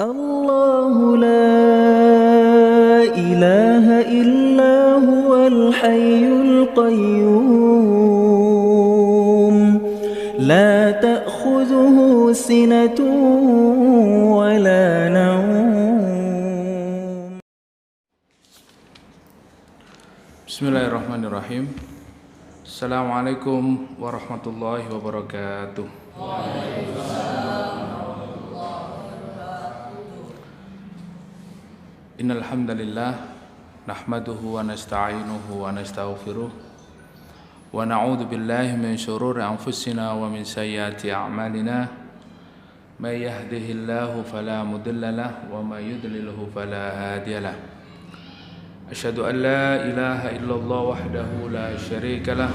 الله لا إله إلا هو الحي القيوم لا تأخذه سنة ولا نوم. Bismillahirrahmanirrahim. Assalamualaikum warahmatullahi wabarakatuh. Innal hamdalillah nahmaduhu wa nasta'inuhu wa nastaghfiruh wa na'udzu billahi min shururi anfusina wa min sayyiati a'malina. May yahdihillahu fala mudilla lahu wa may yudlilhu fala hadiya lahu. Asyhadu an la ilaha illallah wahdahu la syarika lah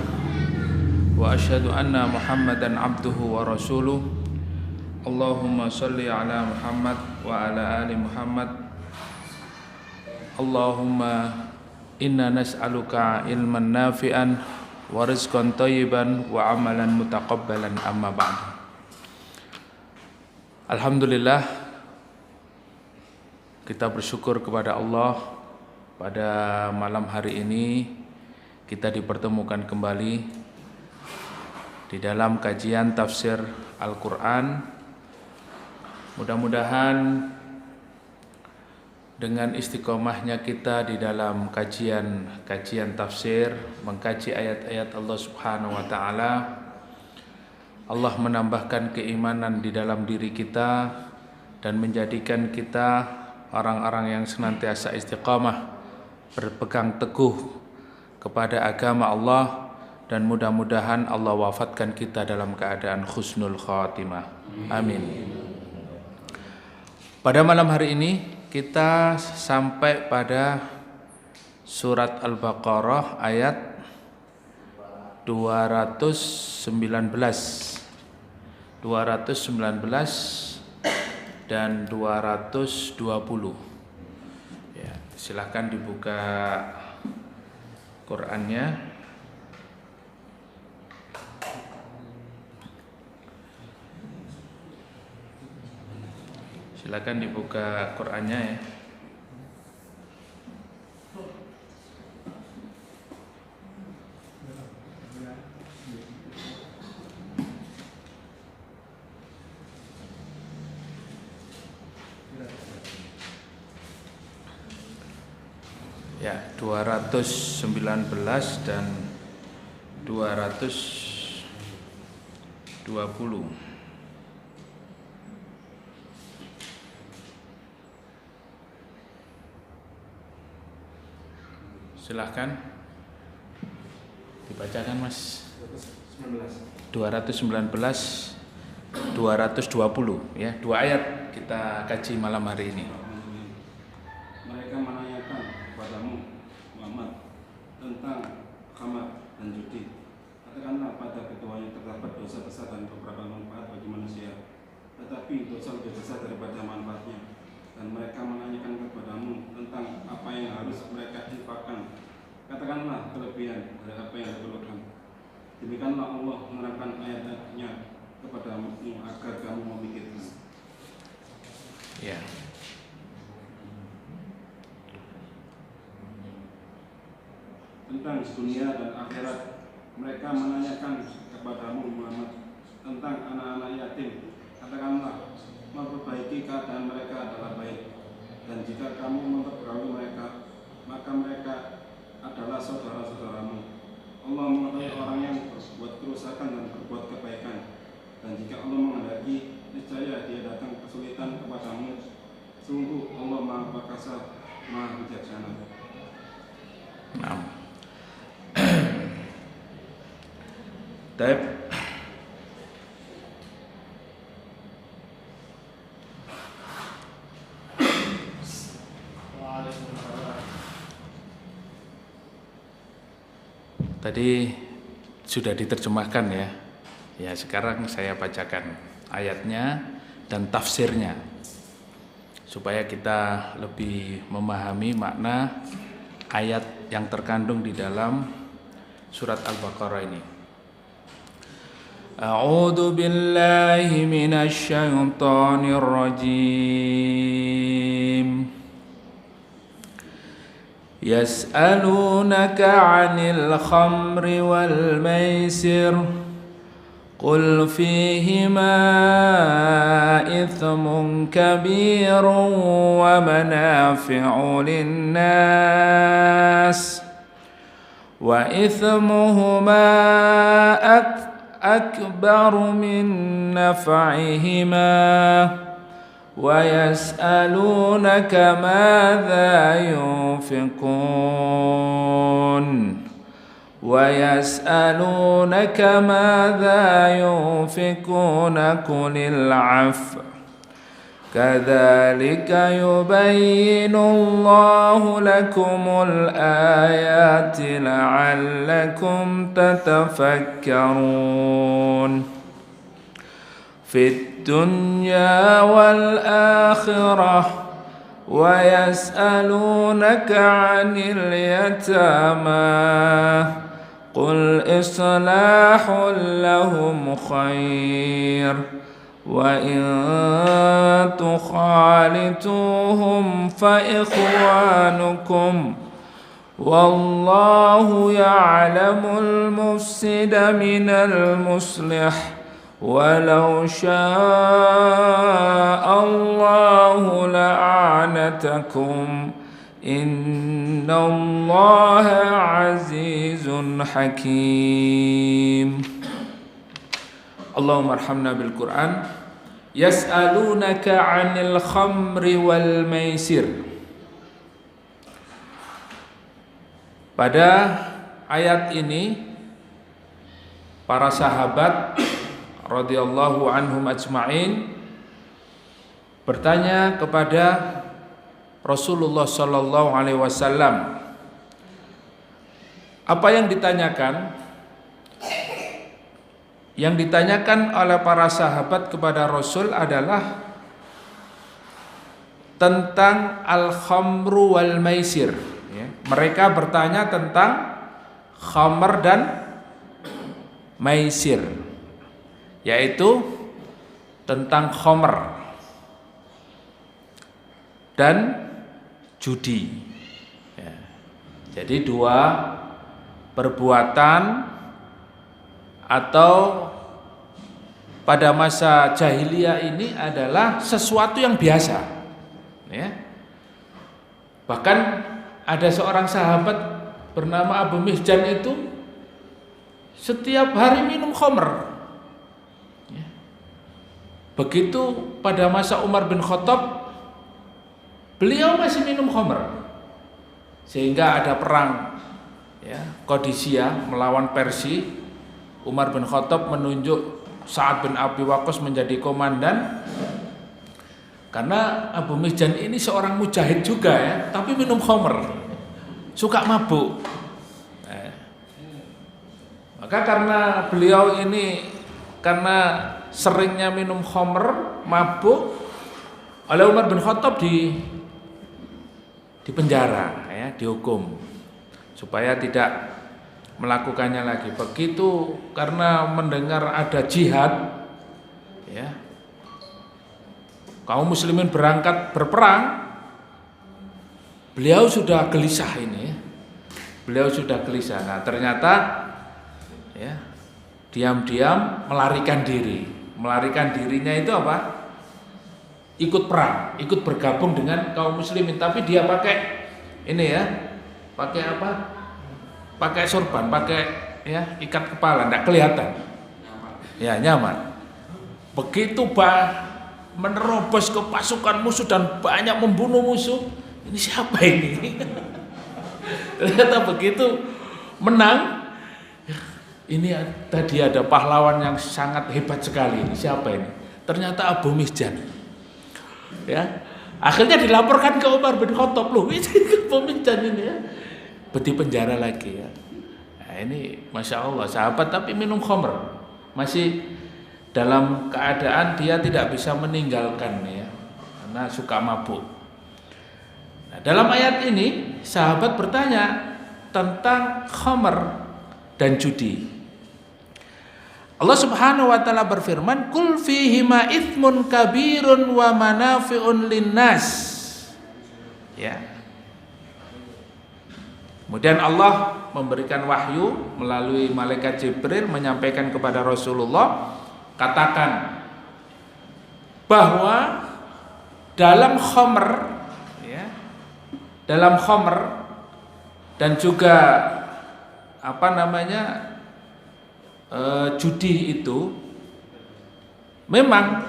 wa asyhadu anna Muhammadan abduhu wa rasuluh. Allahumma shalli ala Muhammad wa ala ali Muhammad. Allahumma inna nas'aluka ilman nafi'an wa rizqan thayyiban wa amalan mutaqabbalan, amma ba'du. Alhamdulillah, kita bersyukur kepada Allah. Pada malam hari ini kita dipertemukan kembali di dalam kajian tafsir Al-Quran. Mudah-mudahan dengan istiqomahnya kita di dalam kajian tafsir, mengkaji ayat-ayat Allah Subhanahu wa taala, Allah menambahkan keimanan di dalam diri kita dan menjadikan kita orang-orang yang senantiasa istiqamah, berpegang teguh kepada agama Allah, dan mudah-mudahan Allah wafatkan kita dalam keadaan husnul khatimah. Amin. Pada malam hari ini kita sampai pada surat Al-Baqarah ayat 219 dan 220. Ya, silakan dibuka Qur'annya. Silakan dibuka Qur'annya ya. Ya, 219 dan 220. Silahkan dibacakan Mas. 219 220 ya, dua ayat kita kaji malam hari ini. Mereka menanyakan kepadamu Muhammad tentang khamar dan judi. Katakanlah pada keduanya terdapat dosa besar dan beberapa manfaat bagi manusia, tetapi dosa lebih besar daripada manfaatnya. Dan mereka menanyakan kepadamu tentang apa yang harus mereka infakkan. Katakanlah kelebihan dari apa yang diperlukan. Demikianlah Allah menerangkan ayat-ayatnya kepadamu agar kamu memikirkan. Ya. Tentang dunia dan akhirat, mereka menanyakan kepadamu Muhammad tentang anak-anak yatim. Katakanlah, memperbaiki keadaan mereka adalah baik, dan jika kamu mempergauli mereka, maka mereka adalah saudara-saudaramu. Allah mengetahui orang yang berbuat kerusakan dan berbuat kebaikan, dan jika Allah menghendaki, niscaya Dia datang kesulitan kepadamu. Sungguh Allah Maha Perkasa, Maha Bijaksana. Nah. Baik. Tadi sudah diterjemahkan ya. Ya, sekarang saya bacakan ayatnya dan tafsirnya supaya kita lebih memahami makna ayat yang terkandung di dalam surat Al-Baqarah ini. أعوذ بالله من الشيطان الرجيم يسألونك عن الخمر والميسر قل فيهما إثم كبير ومنافع للناس وإثمهما أكبر من نفعهما ويسألونك ماذا ينفقون قل العفو كذلك يبين الله لكم الآيات لعلكم تتفكرون في الدنيا والآخرة ويسألونك عن اليتامى قل إصلاح لهم خير وإن تخالطوهم فإخوانكم والله يعلم المفسد من المصلح ولو شاء الله لأعنتكم إن الله عزيز حكيم. اللهم ارحمنا بالقرآن. يسألونك عن الخمر والميسر. Pada ayat ini para sahabat radhiyallahu anhum ajma'in bertanya kepada Rasulullah sallallahu alaihi wasallam. Apa yang ditanyakan? Yang ditanyakan oleh para sahabat kepada Rasul adalah tentang al-khamru wal maisir. Ya. Mereka bertanya tentang khamr dan maisir, yaitu tentang khamr dan judi. Ya. Jadi dua perbuatan atau pada masa jahiliyah ini adalah sesuatu yang biasa, ya. Bahkan ada seorang sahabat bernama Abu Mihjan itu setiap hari minum khamr, ya. Begitu pada masa Umar bin Khattab, beliau masih minum khamr, sehingga ada perang, ya, Qadisiyah melawan Persia. Umar bin Khattab menunjuk Sa'ad bin Abi Waqqas menjadi komandan karena Abu Mihjan ini seorang mujahid juga, ya, tapi minum khamr, suka mabuk. Maka karena beliau ini karena seringnya minum khamr, mabuk, oleh Umar bin Khattab di penjara, ya, dihukum supaya tidak melakukannya lagi. Begitu karena mendengar ada jihad, ya, kaum muslimin berangkat berperang, beliau sudah gelisah ini, ya. Beliau sudah gelisah. Nah, ternyata, ya, diam-diam melarikan diri. Melarikan dirinya itu apa? Ikut perang, ikut bergabung dengan kaum muslimin, tapi dia pakai ini, ya, pakai apa? Pakai sorban, pakai, ya, ikat kepala, tidak kelihatan, ya, nyaman. Begitu menerobos ke pasukan musuh dan banyak membunuh musuh, ini siapa ini? Ternyata begitu menang, ini tadi ada pahlawan yang sangat hebat sekali, ini siapa ini? Ternyata Abu Mihjan, ya. Akhirnya dilaporkan ke Umar bin Khattab, loh, ini Abu Mihjan ini, ya, di penjara lagi, ya. Nah, ini Masya Allah sahabat tapi minum khamr, masih dalam keadaan dia tidak bisa meninggalkan, ya, karena suka mabuk. Nah, dalam ayat ini sahabat bertanya tentang khamr dan judi. Allah Subhanahu wa taala berfirman, "Qul fihima itsmun kabirun wa manafi'un linnas." Ya. Kemudian Allah memberikan wahyu melalui malaikat Jibril menyampaikan kepada Rasulullah, katakan bahwa dalam khamr, ya, dalam khamr dan juga judi itu memang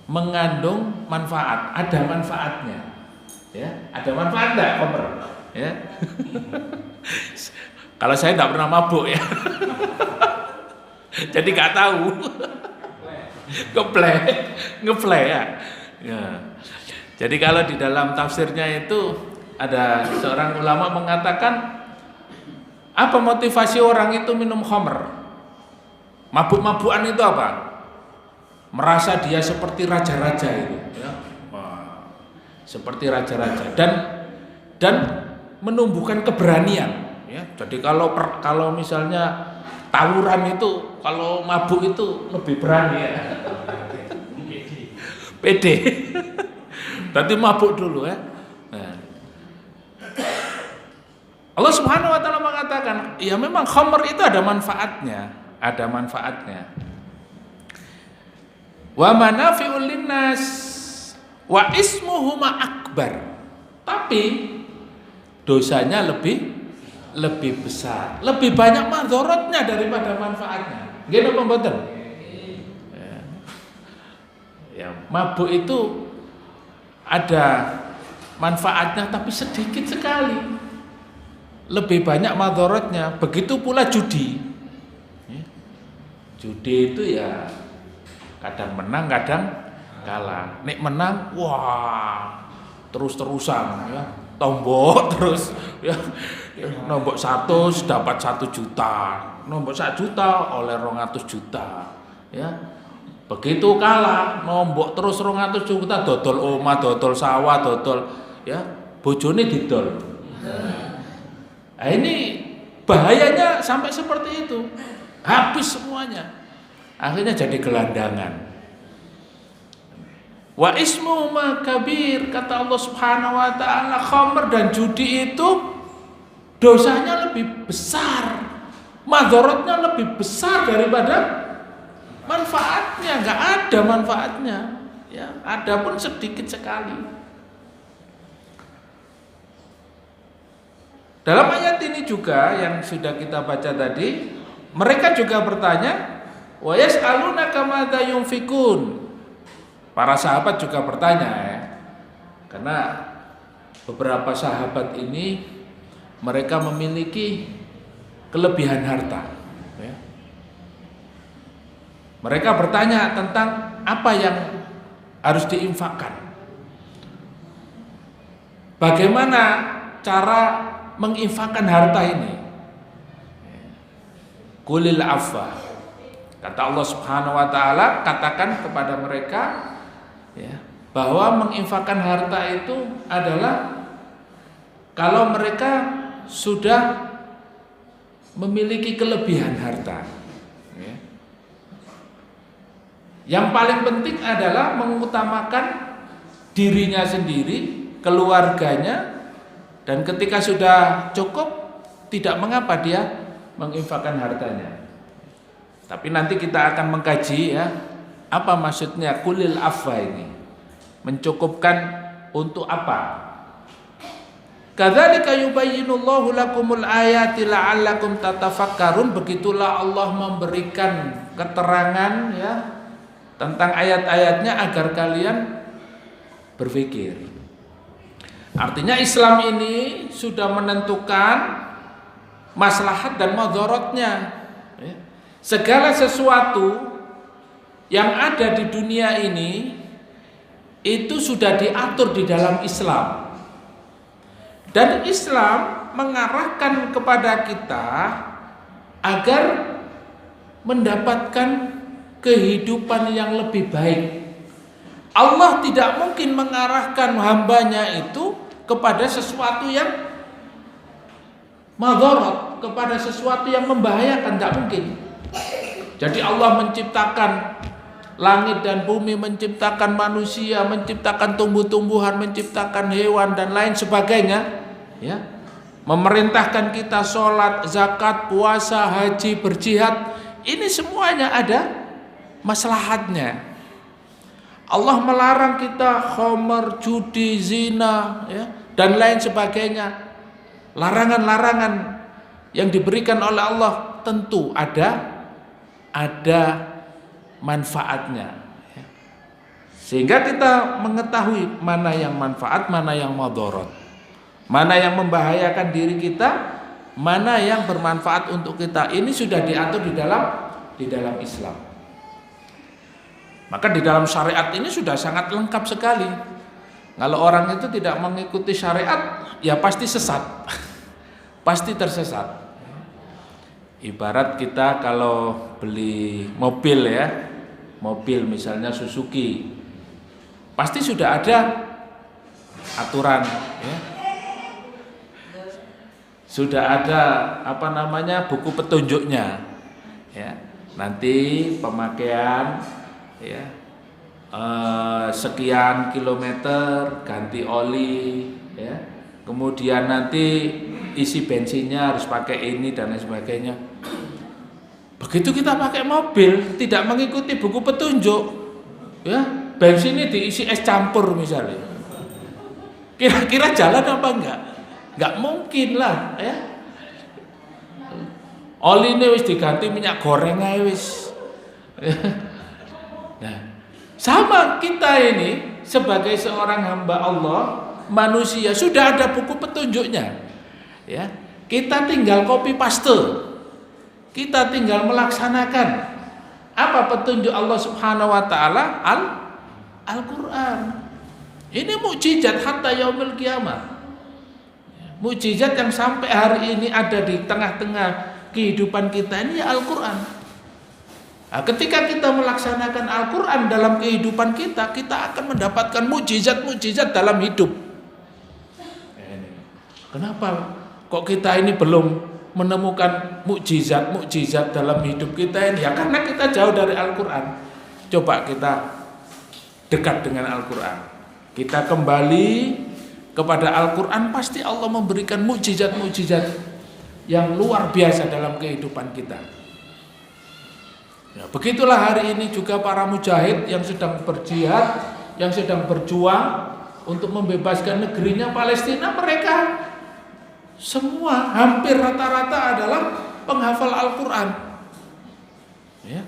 mengandung manfaat, ada manfaatnya, ya, ada manfaat enggak khamr? Ya. Kalau saya tidak pernah mabuk ya, jadi nggak tahu. Ngeplay ya. Ya. Jadi kalau di dalam tafsirnya itu ada seorang ulama mengatakan, apa motivasi orang itu minum khamr? Mabuk-mabukan itu apa? Merasa dia seperti raja-raja itu, ya. Wah, seperti raja-raja dan menumbuhkan keberanian, ya. Jadi kalau misalnya tawuran itu, kalau mabuk itu lebih berani, ya. Pede. Berarti mabuk dulu, ya. Nah. Allah Subhanahu wa taala mengatakan, ya memang khamr itu ada manfaatnya, Wa manafi'ul linnas wa ismuhuma akbar. Tapi dosanya lebih besar, lebih banyak madharatnya daripada manfaatnya. Nggih napa mboten? Ya, mabuk itu ada manfaatnya tapi sedikit sekali, lebih banyak madharatnya. Begitu pula judi. Judi itu ya kadang menang, kadang kalah. Nek menang, wah, terus-terusan, ya, tombok terus, ya, nombok 100 dapat 1 juta, nombok 1 juta oleh 200 juta, ya. Begitu kalah, nombok terus 200 juta, dodol omah, dodol sawah, dodol, ya, bojone didol. Nah, ini bahayanya sampai seperti itu, habis semuanya, akhirnya jadi gelandangan. Wa ismu ma kabir, kata Allah Subhanahu wa taala, khamr dan judi itu dosanya lebih besar, madharatnya lebih besar daripada manfaatnya. Enggak ada manfaatnya, ya, ada pun sedikit sekali. Dalam ayat ini juga yang sudah kita baca tadi, mereka juga bertanya, wa yas'alunaka madza yunfikun. Para sahabat juga bertanya, ya. Karena beberapa sahabat ini mereka memiliki kelebihan harta, ya. Mereka bertanya tentang apa yang harus diinfakkan, bagaimana cara menginfakkan harta ini. Qulil afwa, kata Allah Subhanahu wa taala, katakan kepada mereka, ya, bahwa menginfakkan harta itu adalah kalau mereka sudah memiliki kelebihan harta, ya. Yang paling penting adalah mengutamakan dirinya sendiri, keluarganya, dan ketika sudah cukup, tidak mengapa dia menginfakkan hartanya. Tapi nanti kita akan mengkaji, ya, apa maksudnya kulil afwa ini, mencukupkan untuk apa? Kadzalika yubayyinullahu lakumul ayati la'allakum tatafakkarun. Begitulah Allah memberikan keterangan, ya, tentang ayat-ayatnya agar kalian berpikir. Artinya Islam ini sudah menentukan maslahat dan madharatnya, ya. Segala sesuatu yang ada di dunia ini itu sudah diatur di dalam Islam. Dan Islam mengarahkan kepada kita agar mendapatkan kehidupan yang lebih baik. Allah tidak mungkin mengarahkan hambanya itu kepada sesuatu yang madharat, kepada sesuatu yang membahayakan, tidak mungkin. Jadi Allah menciptakan langit dan bumi, menciptakan manusia, menciptakan tumbuh-tumbuhan, menciptakan hewan dan lain sebagainya, ya. Memerintahkan kita sholat, zakat, puasa, haji, berjihad. Ini semuanya ada maslahatnya. Allah melarang kita khamar, judi, zina, ya, dan lain sebagainya. Larangan-larangan yang diberikan oleh Allah tentu ada manfaatnya, ya. Sehingga kita mengetahui mana yang manfaat, mana yang madarat, mana yang membahayakan diri kita, mana yang bermanfaat untuk kita. Ini sudah diatur di dalam Islam. Maka di dalam syariat ini sudah sangat lengkap sekali. Kalau orang itu tidak mengikuti syariat, ya pasti sesat. Pasti tersesat. Ibarat kita kalau beli mobil, ya, mobil misalnya Suzuki, pasti sudah ada aturan, ya. Sudah ada buku petunjuknya, ya. Nanti pemakaian, ya, sekian kilometer ganti oli, ya. Kemudian nanti isi bensinnya harus pakai ini dan lain sebagainya. Begitu kita pakai mobil tidak mengikuti buku petunjuk, ya, bensinnya diisi es campur misalnya, kira-kira jalan apa enggak? Enggak mungkin lah, ya. Oli ini wis diganti minyak goreng aja wis. Nah, sama kita ini sebagai seorang hamba Allah, manusia, sudah ada buku petunjuknya, ya. Kita tinggal copy paste, kita tinggal melaksanakan apa petunjuk Allah Subhanahu wa taala, Al-Qur'an. Ini mukjizat hatta yaumil kiamah. Mukjizat yang sampai hari ini ada di tengah-tengah kehidupan kita ini, ya Al-Qur'an. Nah, ketika kita melaksanakan Al-Qur'an dalam kehidupan kita, kita akan mendapatkan mukjizat-mukjizat dalam hidup. Kenapa kok kita ini belum menemukan mukjizat dalam hidup kita ini? Ya karena kita jauh dari Al-Qur'an. Coba kita dekat dengan Al-Qur'an, kita kembali kepada Al-Qur'an, pasti Allah memberikan mukjizat-mukjizat yang luar biasa dalam kehidupan kita. Ya, begitulah hari ini juga para mujahid yang sedang berjihad, yang sedang berjuang untuk membebaskan negerinya Palestina, mereka semua hampir rata-rata adalah penghafal Al-Qur'an, ya.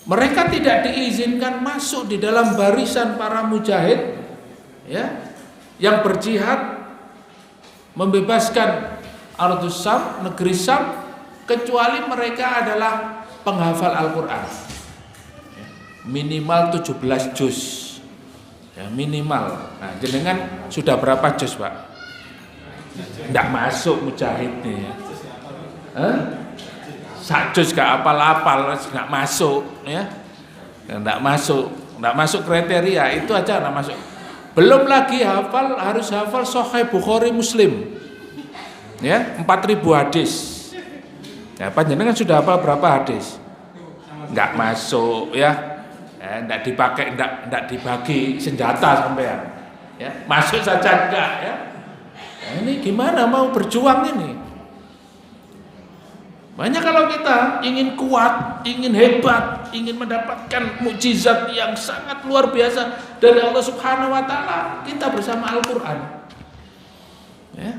Mereka tidak diizinkan masuk di dalam barisan para mujahid, ya, yang berjihad membebaskan Ardus Syam, negeri Syam, kecuali mereka adalah penghafal Al-Qur'an, ya. Minimal 17 juz, ya, minimal. Nah, jenengan sudah berapa juz, Pak? Tidak masuk mujahid nih, ya. Sajus gak apal-apal, gak masuk, ya. Tidak masuk kriteria itu aja, tidak masuk. Belum lagi harus hafal Sahih Bukhari Muslim, ya, 4.000 hadis. Ya, panjenengan sudah hafal berapa hadis? Enggak masuk, ya. Enggak dipakai, enggak dibagi senjata sampean, ya. Masuk saja enggak, ya. Nah, ini gimana mau berjuang ini? Makanya kalau kita ingin kuat, ingin hebat, ingin mendapatkan mukjizat yang sangat luar biasa dari Allah Subhanahu wa taala, kita bersama Al-Qur'an, ya.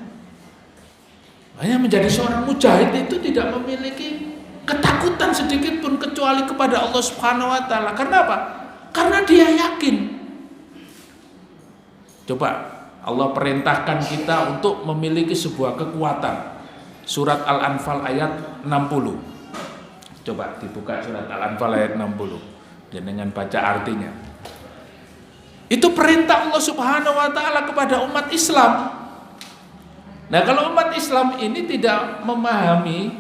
Makanya menjadi seorang mujahid itu tidak memiliki ketakutan sedikit pun kecuali kepada Allah Subhanahu wa taala. Karena apa? Karena dia yakin. Coba Allah perintahkan kita untuk memiliki sebuah kekuatan. Surat Al-Anfal ayat 60. Coba dibuka surat Al-Anfal ayat 60 dengan baca artinya. Itu perintah Allah Subhanahu wa taala kepada umat Islam. Nah, kalau umat Islam ini tidak memahami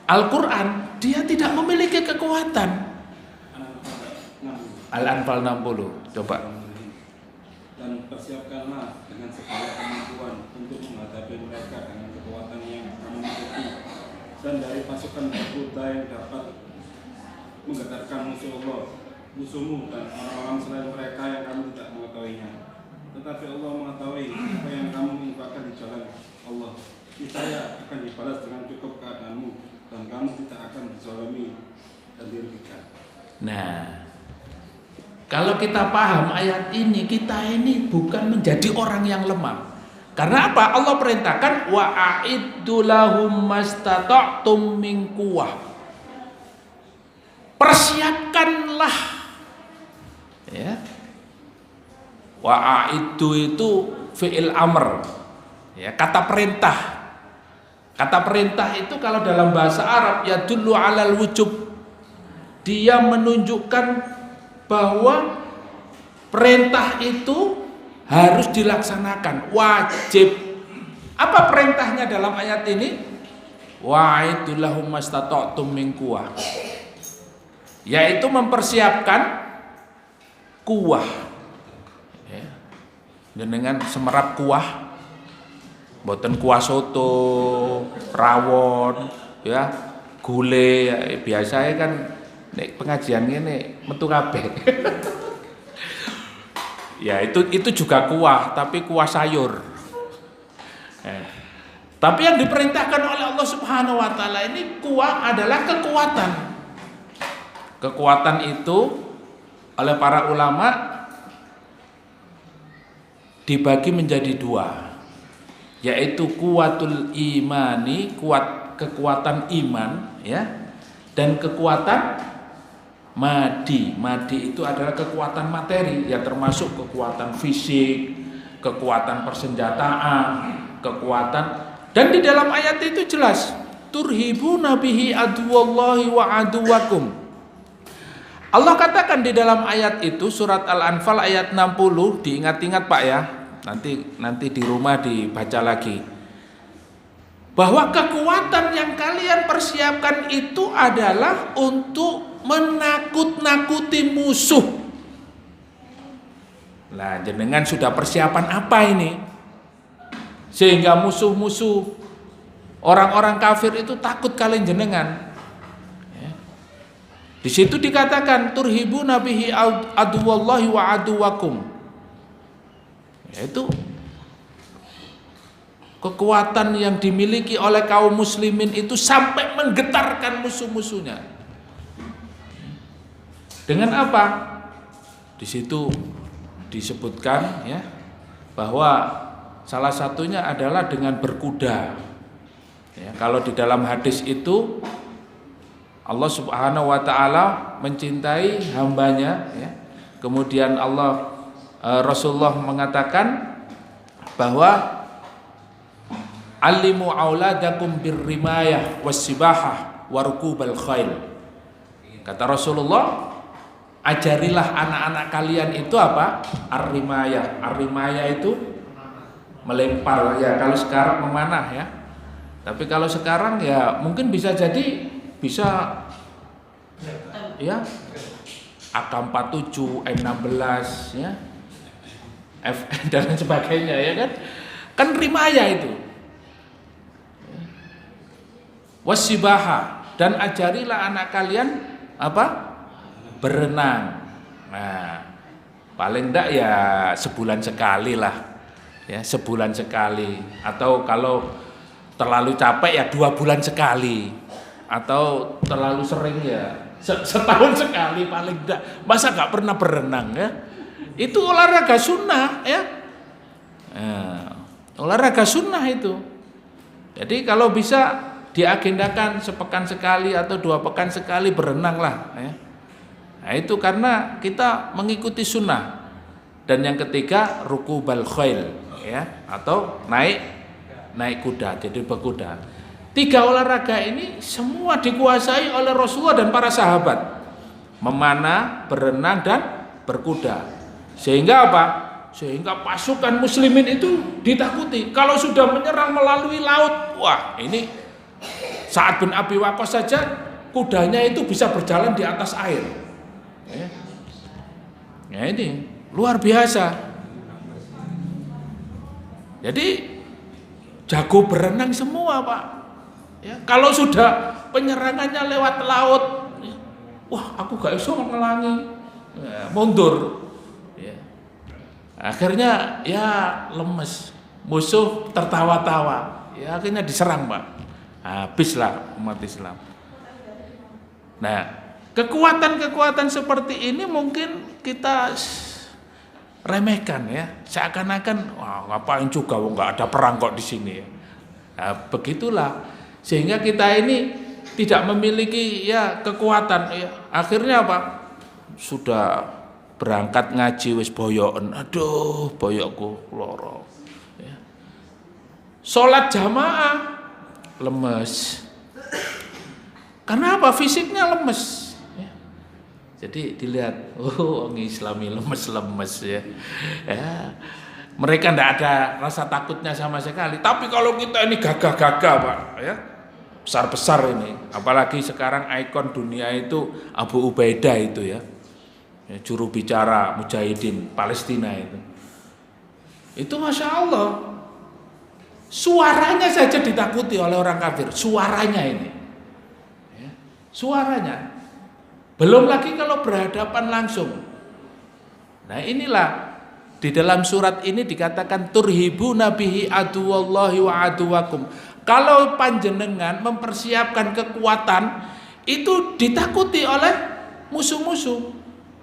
Al-Qur'an, dia tidak memiliki kekuatan. Al-Anfal 60. Coba. Dan persiapkanlah dengan segala kemampuan untuk menghadapi mereka dengan kekuatan yang kamu miliki, dan dari pasukan berkuda yang dapat menggetarkan musuh Allah, musuhmu dan orang-orang selain mereka yang kamu tidak mengetahuinya. Tetapi Allah mengetahui apa yang kamu infakkan di jalan Allah. Niscaya akan dibalas dengan cukup keadaanmu dan kamu tidak akan dizalimi dan dirugikan. Nah, kalau kita paham ayat ini, kita ini bukan menjadi orang yang lemah. Karena apa? Allah perintahkan wa a'iddu lahum mastata'tum min quwwah. Persiapkanlah, ya. Wa a'iddu itu fi'il amr, ya, kata perintah. Kata perintah itu kalau dalam bahasa Arab yadullu 'alal wujub. Dia menunjukkan bahwa perintah itu harus dilaksanakan, wajib. Apa perintahnya dalam ayat ini? Wa'idul lahum mastata'tum min quwwah, yaitu mempersiapkan kuah, ya. Dengan semerap kuah, boten kuah soto, rawon, ya, gule, ya, biasanya kan nek pengajian ini metu kabeh. Ya itu juga kuah, tapi kuah sayur. Tapi yang diperintahkan oleh Allah Subhanahu wa taala ini kuah adalah kekuatan. Kekuatan itu oleh para ulama dibagi menjadi dua, yaitu kuatul imani, kekuatan iman, ya, dan kekuatan madi. Madi itu adalah kekuatan materi, ya, termasuk kekuatan fisik, kekuatan persenjataan, kekuatan. Dan di dalam ayat itu jelas, turhibuna bihi aduwallahi wa aduwakum. Allah katakan di dalam ayat itu, surat Al-Anfal ayat 60, diingat-ingat Pak ya, nanti di rumah dibaca lagi, bahwa kekuatan yang kalian persiapkan itu adalah untuk menakut-nakuti musuh. Nah, jenengan sudah persiapan apa ini? Sehingga musuh-musuh orang-orang kafir itu takut kalian jenengan. Ya. Di situ dikatakan turhibuna bihi aduwallahi wa aduwakum. Yaitu kekuatan yang dimiliki oleh kaum muslimin itu sampai menggetarkan musuh-musuhnya. Dengan apa? Di situ disebutkan, ya, bahwa salah satunya adalah dengan berkuda. Ya, kalau di dalam hadis itu Allah Subhanahu wa taala mencintai hambanya, ya. Kemudian Rasulullah mengatakan bahwa alimu auladakum birrimayah wassibahah warukubal khail. Kata Rasulullah, ajarilah anak-anak kalian itu apa? Ar-rimayah. Ar-rimayah itu melempar, ya, kalau sekarang memanah, ya. Tapi kalau sekarang ya mungkin bisa jadi ya AK-47, M16, ya, FN dan sebagainya, ya kan? Kan rimayah itu. Wasibaha, dan ajarilah anak kalian apa? Berenang. Nah, paling enggak ya sebulan sekali lah, ya, sebulan sekali, atau kalau terlalu capek ya 2 bulan sekali, atau terlalu sering ya setahun sekali paling enggak. Masa enggak pernah berenang, ya? Itu olahraga sunnah, ya. Nah, olahraga sunnah itu. Jadi kalau bisa diagendakan sepekan sekali atau 2 pekan sekali berenanglah, ya. Nah, itu karena kita mengikuti sunnah. Dan yang ketiga rukubal khail, ya, atau naik kuda, jadi berkuda. 3 olahraga ini semua dikuasai oleh Rasulullah dan para sahabat. Memanah, berenang, dan berkuda. Sehingga apa? Sehingga pasukan muslimin itu ditakuti. Kalau sudah menyerang melalui laut, wah, ini Sa'ad bin Abi Waqqas saja kudanya itu bisa berjalan di atas air. Ya, ini luar biasa. Jadi jago berenang semua, Pak. Ya, kalau sudah penyerangannya lewat laut, wah aku gak iso ngelangi, mundur. Ya. Akhirnya ya lemes, musuh tertawa-tawa, ya akhirnya diserang Pak, habislah umat Islam. Nah, kekuatan-kekuatan seperti ini mungkin kita remehkan ya, seakan-akan wah ngapain juga, nggak ada perang kok di sini ya. Nah, begitulah sehingga kita ini tidak memiliki ya kekuatan ya. Akhirnya apa? Sudah berangkat ngaji wis boyoken, aduh boyokku loro ya. Sholat jamaah lemes. Karena apa? Fisiknya lemes ya. Jadi dilihat, oh orang Islami lemes-lemes ya. Ya. Mereka tidak ada rasa takutnya sama sekali. Tapi kalau kita ini gagah-gagah Pak ya, besar-besar ini, apalagi sekarang ikon dunia itu Abu Ubaidah itu ya, juru bicara Mujahidin Palestina itu Masya Allah, suaranya saja ditakuti oleh orang kafir, suaranya ini ya, suaranya, belum lagi kalau berhadapan langsung. Nah inilah di dalam surat ini dikatakan turhibu nabihi aduwallahi wa aduwakum. Kalau panjenengan mempersiapkan kekuatan itu ditakuti oleh musuh-musuh.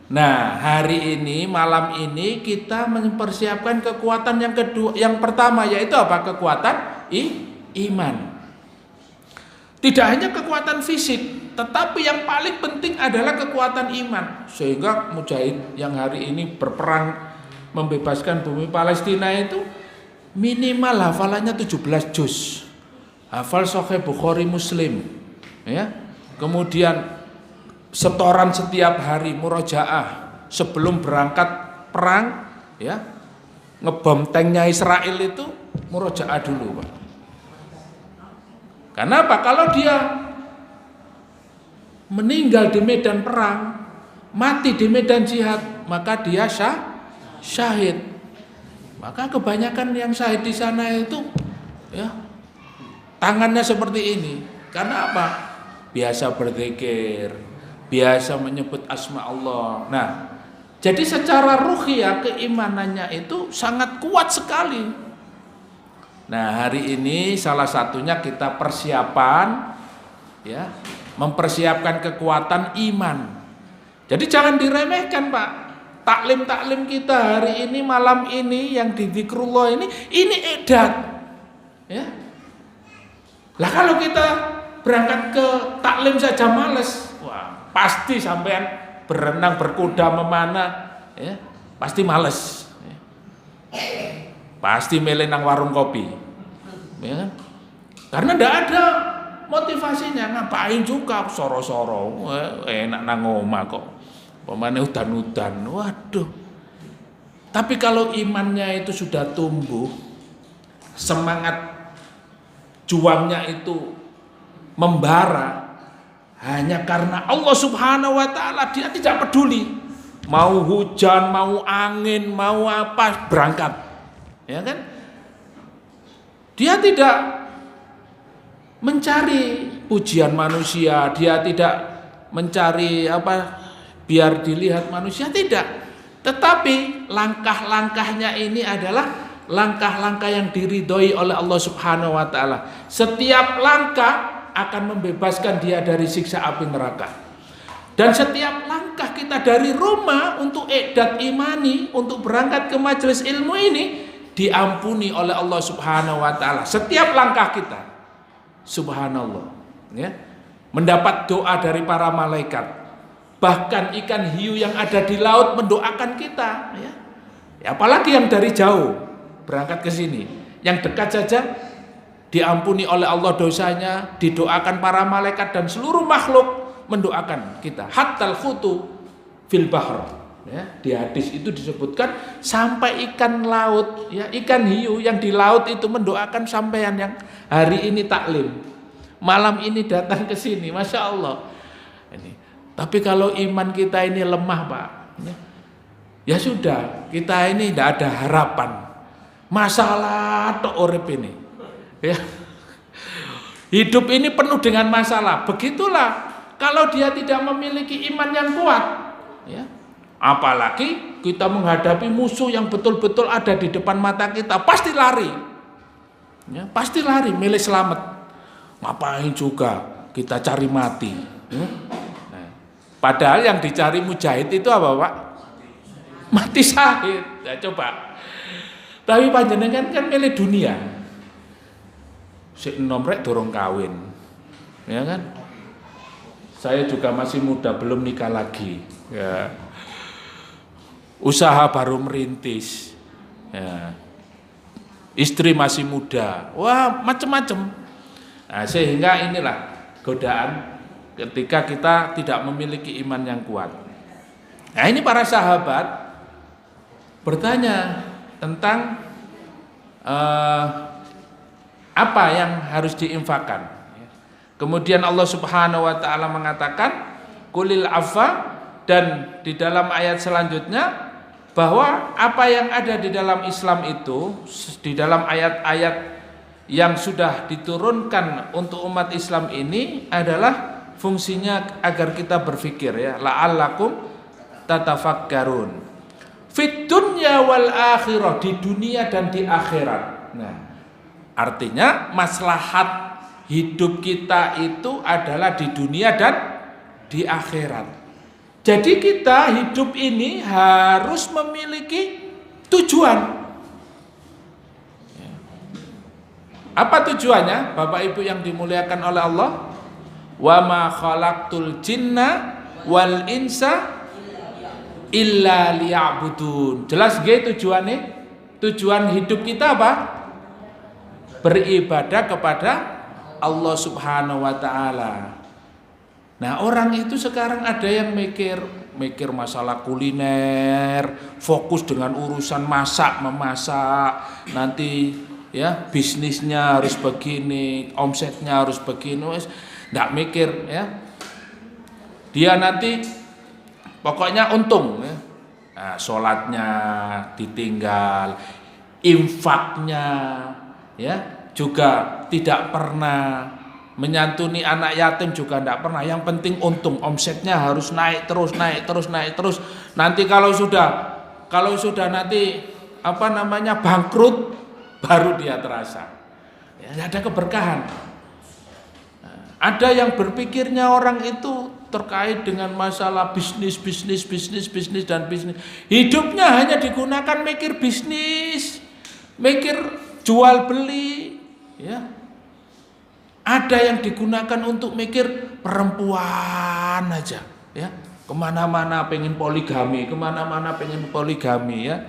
Nah, hari ini, malam ini kita mempersiapkan kekuatan yang kedua, yang pertama yaitu apa? Kekuatan iman. Tidak hanya kekuatan fisik, tetapi yang paling penting adalah kekuatan iman. Sehingga mujahid yang hari ini berperang membebaskan bumi Palestina itu minimal hafalannya 17 juz. Hafal Sahih Bukhari Muslim ya. Kemudian setoran setiap hari murojaah sebelum berangkat perang ya. Ngebom tanknya Israel itu murojaah dulu Pak. Karena apa? Kalau dia meninggal di medan perang, mati di medan jihad, maka dia syahid. Maka kebanyakan yang syahid di sana itu ya tangannya seperti ini. Karena apa? Biasa berzikir, biasa menyebut asma Allah. Nah, jadi secara ruhiyah keimanannya itu sangat kuat sekali. Nah, hari ini salah satunya kita persiapan ya, mempersiapkan kekuatan iman. Jadi jangan diremehkan, Pak. Taklim-taklim kita hari ini, malam ini yang di zikrullah ini edat. Ya. Lah kalau kita berangkat ke taklim saja males, wah pasti sampean berenang, berkuda, memanah, ya, pasti males, ya. Pasti milih nang warung kopi, ya kan? Karena ndak ada motivasinya, ngapain juga soro-soro, enak nang omah kok, pemane udan-udan, waduh. Tapi kalau imannya itu sudah tumbuh, semangat juangnya itu membara hanya karena Allah Subhanahu wa taala, dia tidak peduli mau hujan, mau angin, mau apa, berangkat. Ya kan? Dia tidak mencari pujian manusia, dia tidak mencari apa biar dilihat manusia, tidak. Tetapi langkah-langkahnya ini adalah langkah-langkah yang diridhoi oleh Allah Subhanahu wa taala. Setiap langkah akan membebaskan dia dari siksa api neraka. Dan setiap langkah kita dari rumah untuk i'dad imani, untuk berangkat ke majelis ilmu ini diampuni oleh Allah Subhanahu wa taala. Setiap langkah kita. Subhanallah, ya. Mendapat doa dari para malaikat. Bahkan ikan hiu yang ada di laut mendoakan kita, ya. Apalagi yang dari jauh berangkat ke sini, yang dekat saja diampuni oleh Allah dosanya, didoakan para malaikat dan seluruh makhluk mendoakan kita. Hattal khutu fil bahr, ya, di hadis itu disebutkan sampai ikan laut, ya, ikan hiu yang di laut itu mendoakan sampean yang hari ini taklim, malam ini datang ke sini, masya Allah. Ini. Tapi kalau iman kita ini lemah, Pak, ya sudah, kita ini tidak ada harapan. Masalah tok urip ini, ya. Hidup ini penuh dengan masalah. Begitulah kalau dia tidak memiliki iman yang kuat, ya, apalagi kita menghadapi musuh yang betul-betul ada di depan mata kita, pasti lari, ya, pasti lari, milih selamat. Ngapain juga kita cari mati, ya? Nah, padahal yang dicari mujahid itu apa, Pak? Mati syahid. Ya, coba. Tapi panjenengan kan milih dunia. Sik enom rek dorong kawin, ya kan? Saya juga masih muda, belum nikah lagi, ya. Usaha baru merintis, ya. Istri masih muda, wah macem-macem. Nah, sehingga inilah godaan ketika kita tidak memiliki iman yang kuat. Nah, ini para sahabat bertanya tentang apa yang harus diinfakkan. Kemudian Allah Subhanahu wa taala mengatakan qulil afwa, dan di dalam ayat selanjutnya bahwa apa yang ada di dalam Islam itu, di dalam ayat-ayat yang sudah diturunkan untuk umat Islam ini adalah fungsinya agar kita berpikir, ya, la'allakum tatafakkarun fit dunya wal akhirah, di dunia dan di akhirat. Nah, artinya maslahat hidup kita itu adalah di dunia dan di akhirat. Jadi kita hidup ini harus memiliki tujuan. Apa tujuannya, Bapak Ibu yang dimuliakan oleh Allah? Wa ma khalaqtul jinna wal insa illa liya'budun. Jelas nggih tujuannya? Tujuan hidup kita apa? Beribadah kepada Allah Subhanahu wa taala. Nah, orang itu sekarang ada yang mikir masalah kuliner, fokus dengan urusan memasak, nanti ya bisnisnya harus begini, omsetnya harus begini, enggak mikir, ya. Dia nanti pokoknya untung, ya. Nah, sholatnya ditinggal, infaknya, ya, juga tidak pernah, menyantuni anak yatim juga tidak pernah. Yang penting untung, omsetnya harus naik terus. Nanti kalau sudah nanti apa namanya bangkrut, baru dia terasa. Ya, ada keberkahan. Nah, ada yang berpikirnya orang itu terkait dengan masalah bisnis. Hidupnya hanya digunakan mikir bisnis, mikir jual beli, ya. Ada yang digunakan untuk mikir perempuan aja, ya. Kemana-mana pengen poligami, ya.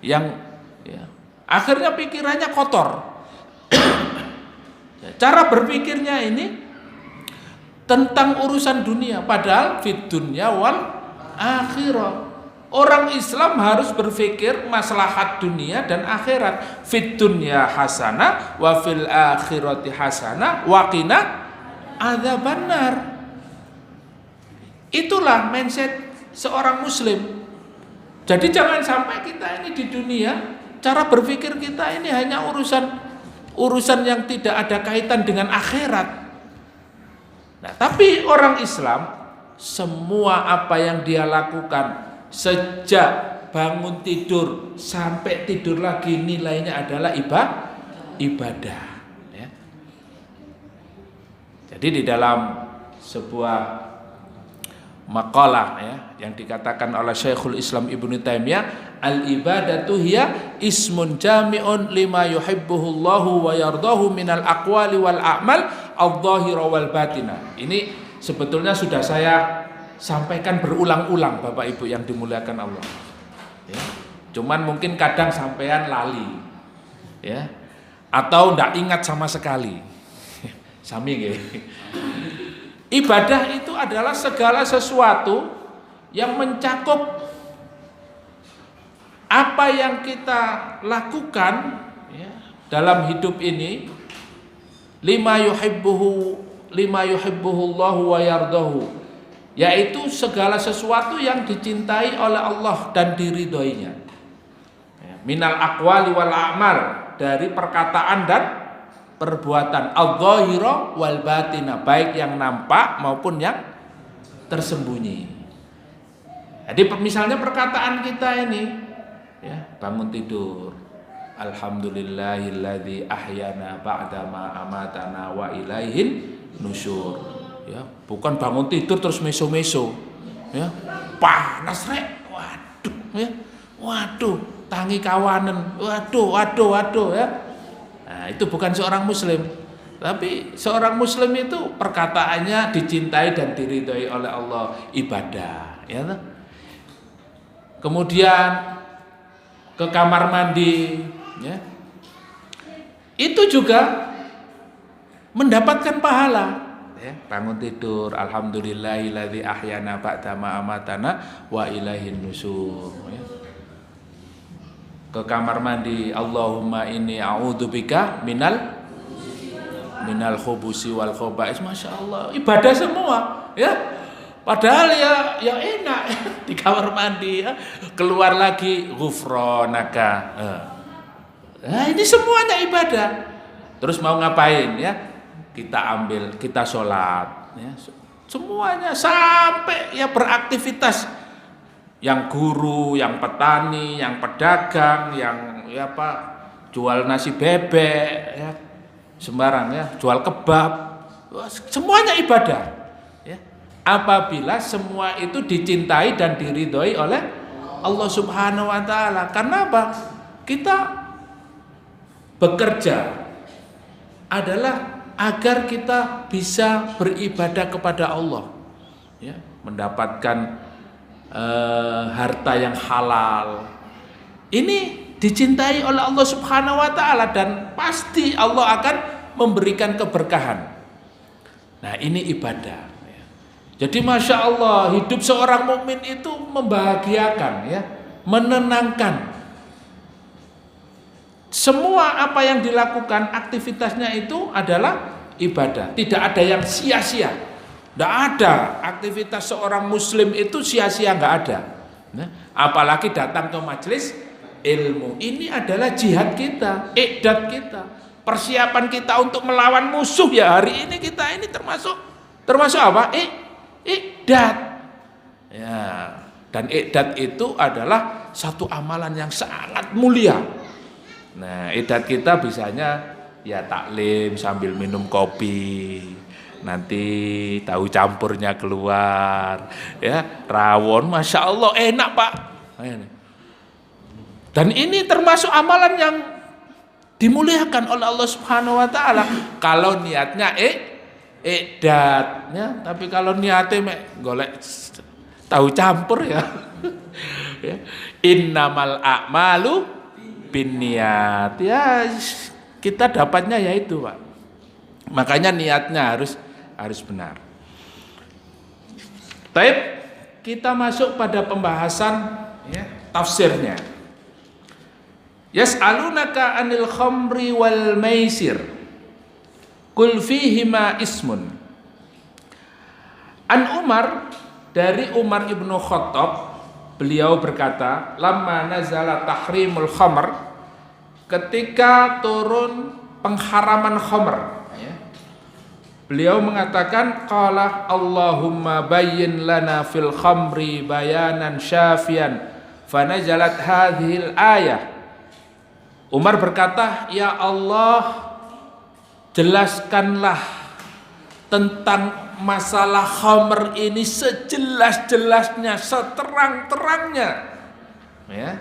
Yang, ya, akhirnya pikirannya kotor. Cara berpikirnya ini tentang urusan dunia, padahal fid dunya wal akhirah. Orang Islam harus berpikir maslahat dunia dan akhirat. Fid dunya hasanah wa fil akhirati hasanah wa qina adzabannar. Itulah mindset seorang muslim. Jadi jangan sampai kita ini di dunia, cara berpikir kita ini hanya urusan yang tidak ada kaitan dengan akhirat. Nah, tapi orang Islam, semua apa yang dia lakukan sejak bangun tidur sampai tidur lagi nilainya adalah ibadah, ya. Jadi di dalam sebuah makalah, ya, yang dikatakan oleh Syekhul Islam Ibnu Taimiyah, al ibadatu hiya ismun jami'un lima yuhibbuhullahu wa yardahu minal aqwali wal a'mal adh-dhahira wal batinah. Ini sebetulnya sudah saya sampaikan berulang-ulang, Bapak Ibu yang dimuliakan Allah, ya. Cuman mungkin kadang sampean lali, ya, atau ndak ingat sama sekali. Sami nggih. Ibadah itu adalah segala sesuatu yang mencakup apa yang kita lakukan, ya, dalam hidup ini, lima yuhibbuhullahu wa yardahu, yaitu segala sesuatu yang dicintai oleh Allah dan diridhoinya. Minal aqwali wal a'mal, dari perkataan dan perbuatan, adh-dhahira wal batina, baik yang nampak maupun yang tersembunyi. Jadi misalnya perkataan kita ini, ya, bangun tidur, alhamdulillahilladzi ahyana ba'dama amatana wa ilaihin nusyur. Ya, bukan bangun tidur terus meso-meso. Ya, panas rek. Waduh, ya. Waduh, tangi kawanen. Waduh ya. Nah, itu bukan seorang muslim. Tapi seorang muslim itu perkataannya dicintai dan diridhoi oleh Allah, ibadah, ya. Kemudian ke kamar mandi, ya, itu juga mendapatkan pahala. Ya, bangun tidur, alhamdulillahilladzi ahyana ba'dama amatana wa ilaihin nusyur. Ya. Ke kamar mandi, Allahumma inni a'udzubika minal khubusi wal khobais. Masya Allah, ibadah semua, ya. Padahal ya enak di kamar mandi, ya. Keluar lagi ghufranaka. Nah, ini semuanya ibadah. Terus mau ngapain, ya? Kita sholat, ya. Semuanya sampai ya beraktivitas. Yang guru, yang petani, yang pedagang, yang ya apa jual nasi bebek, ya. Sembarang, ya, jual kebab, semuanya ibadah. Apabila semua itu dicintai dan diridhoi oleh Allah Subhanahu wa taala. Karena apa? Kita bekerja adalah agar kita bisa beribadah kepada Allah, ya, mendapatkan harta yang halal. Ini dicintai oleh Allah Subhanahu wa taala dan pasti Allah akan memberikan keberkahan. Nah, ini ibadah. Jadi Masya Allah, hidup seorang mukmin itu membahagiakan, ya, menenangkan. Semua apa yang dilakukan, aktivitasnya itu adalah ibadah. Tidak ada yang sia-sia. Tidak ada aktivitas seorang muslim itu sia-sia, nggak ada. Nah, apalagi datang ke majelis ilmu. Ini adalah jihad kita, iqdad kita, persiapan kita untuk melawan musuh, ya. Hari ini kita ini termasuk apa? Iqdad, ya. Dan iqdad itu adalah satu amalan yang sangat mulia. Nah, iqdad kita bisanya ya taklim sambil minum kopi, nanti tahu campurnya keluar, ya, rawon, Masya Allah enak Pak. Dan ini termasuk amalan yang dimuliakan oleh Allah Subhanahu wa taala kalau niatnya iqdad, ya. Tapi kalau niatnya golek tahu campur, ya. Ya. Innamal a'malu binniyat. Ya, kita dapatnya ya itu, Pak. Makanya niatnya harus benar. Baik, kita masuk pada pembahasan, ya, tafsirnya. Yas'alunaka 'anil khamri wal maisir. Qul fihima ismun. An Umar, dari Umar ibnu Khattab, beliau berkata, lamma nazala tahrimul khamr, ketika turun pengharaman khamr, ya, beliau mengatakan, qala Allahumma bayyin lana fil khamri bayanan syafian fanazalat hadhil ayah. Umar berkata, ya Allah, jelaskanlah tentang masalah khamr ini sejelas-jelasnya, seterang-terangnya, ya.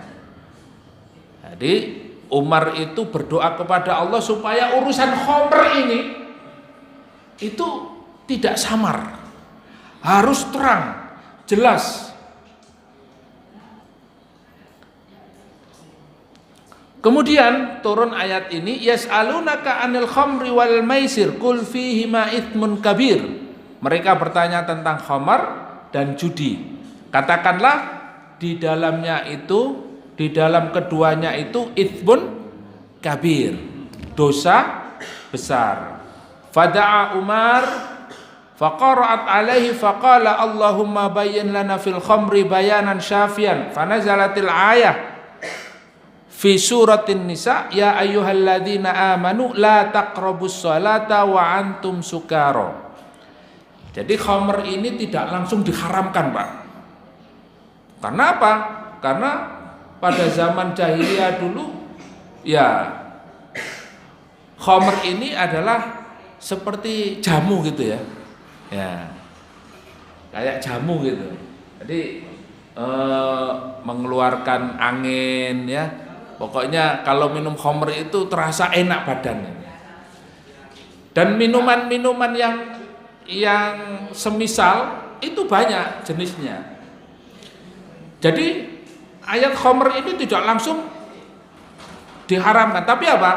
Jadi Umar itu berdoa kepada Allah supaya urusan khamr ini itu tidak samar, harus terang, jelas. Kemudian turun ayat ini, yas'alunaka 'anil khamri wal maisir qul fihima itsmun kabir. Mereka bertanya tentang khamar dan judi. Katakanlah di dalamnya itu, di dalam keduanya itu itsmun kabir, dosa besar. Fada'a Umar faqara'at alaihi faqala Allahumma bayyin lana fil khamri bayanan syafian fanazalatil ayah fi suratin nisa, ya ayyuhalladzina amanu la taqrabus salata wa antum sukara. Jadi khamr ini tidak langsung diharamkan, Pak. Karena apa? Karena pada zaman jahiliyah dulu ya khamr ini adalah seperti jamu gitu ya. Ya. Kayak jamu gitu. Jadi mengeluarkan angin ya. Pokoknya kalau minum khamr itu terasa enak badannya. Dan minuman-minuman yang semisal itu banyak jenisnya. Jadi ayat khamr ini tidak langsung diharamkan, tapi apa?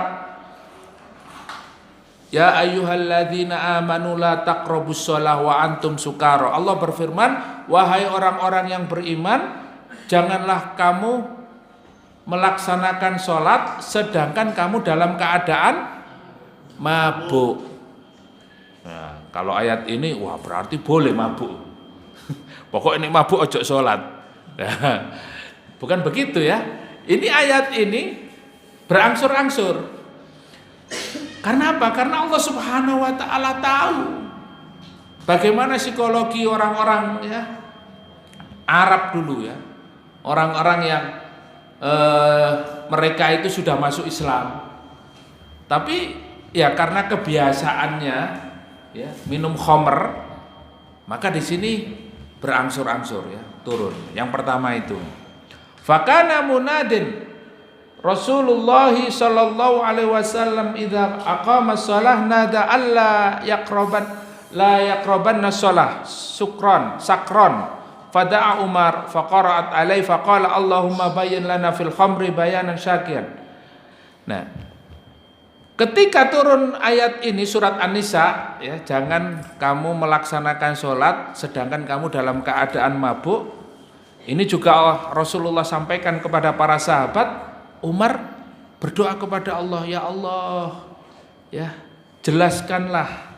Ya ayyuhalladzina amanu la taqrabus shalah wa antum sukara. Allah berfirman, wahai orang-orang yang beriman, janganlah kamu melaksanakan sholat sedangkan kamu dalam keadaan mabuk. Nah, kalau ayat ini, wah berarti boleh mabuk. Pokok ini mabuk ojo sholat. Bukan begitu ya. Ini ayat ini berangsur-angsur. Karena apa? Karena Allah Subhanahu wa taala tahu bagaimana psikologi orang-orang ya Arab dulu ya. Orang-orang yang mereka itu sudah masuk Islam. Tapi ya karena kebiasaannya ya minum khamr, maka di sini berangsur-angsur ya turun. Yang pertama itu fakana munadin Rasulullah sallallahu alaihi wasallam idza aqama shalah nada alla yaqrabanna shalah sakron fada'a Umar faqara'at alaihi faqala Allahumma bayyin lana fil khamri bayanan syakiran. Nah, ketika turun ayat ini surat An-Nisa ya, jangan kamu melaksanakan sholat sedangkan kamu dalam keadaan mabuk. Ini juga Rasulullah sampaikan kepada para sahabat. Umar berdoa kepada Allah, ya Allah, ya jelaskanlah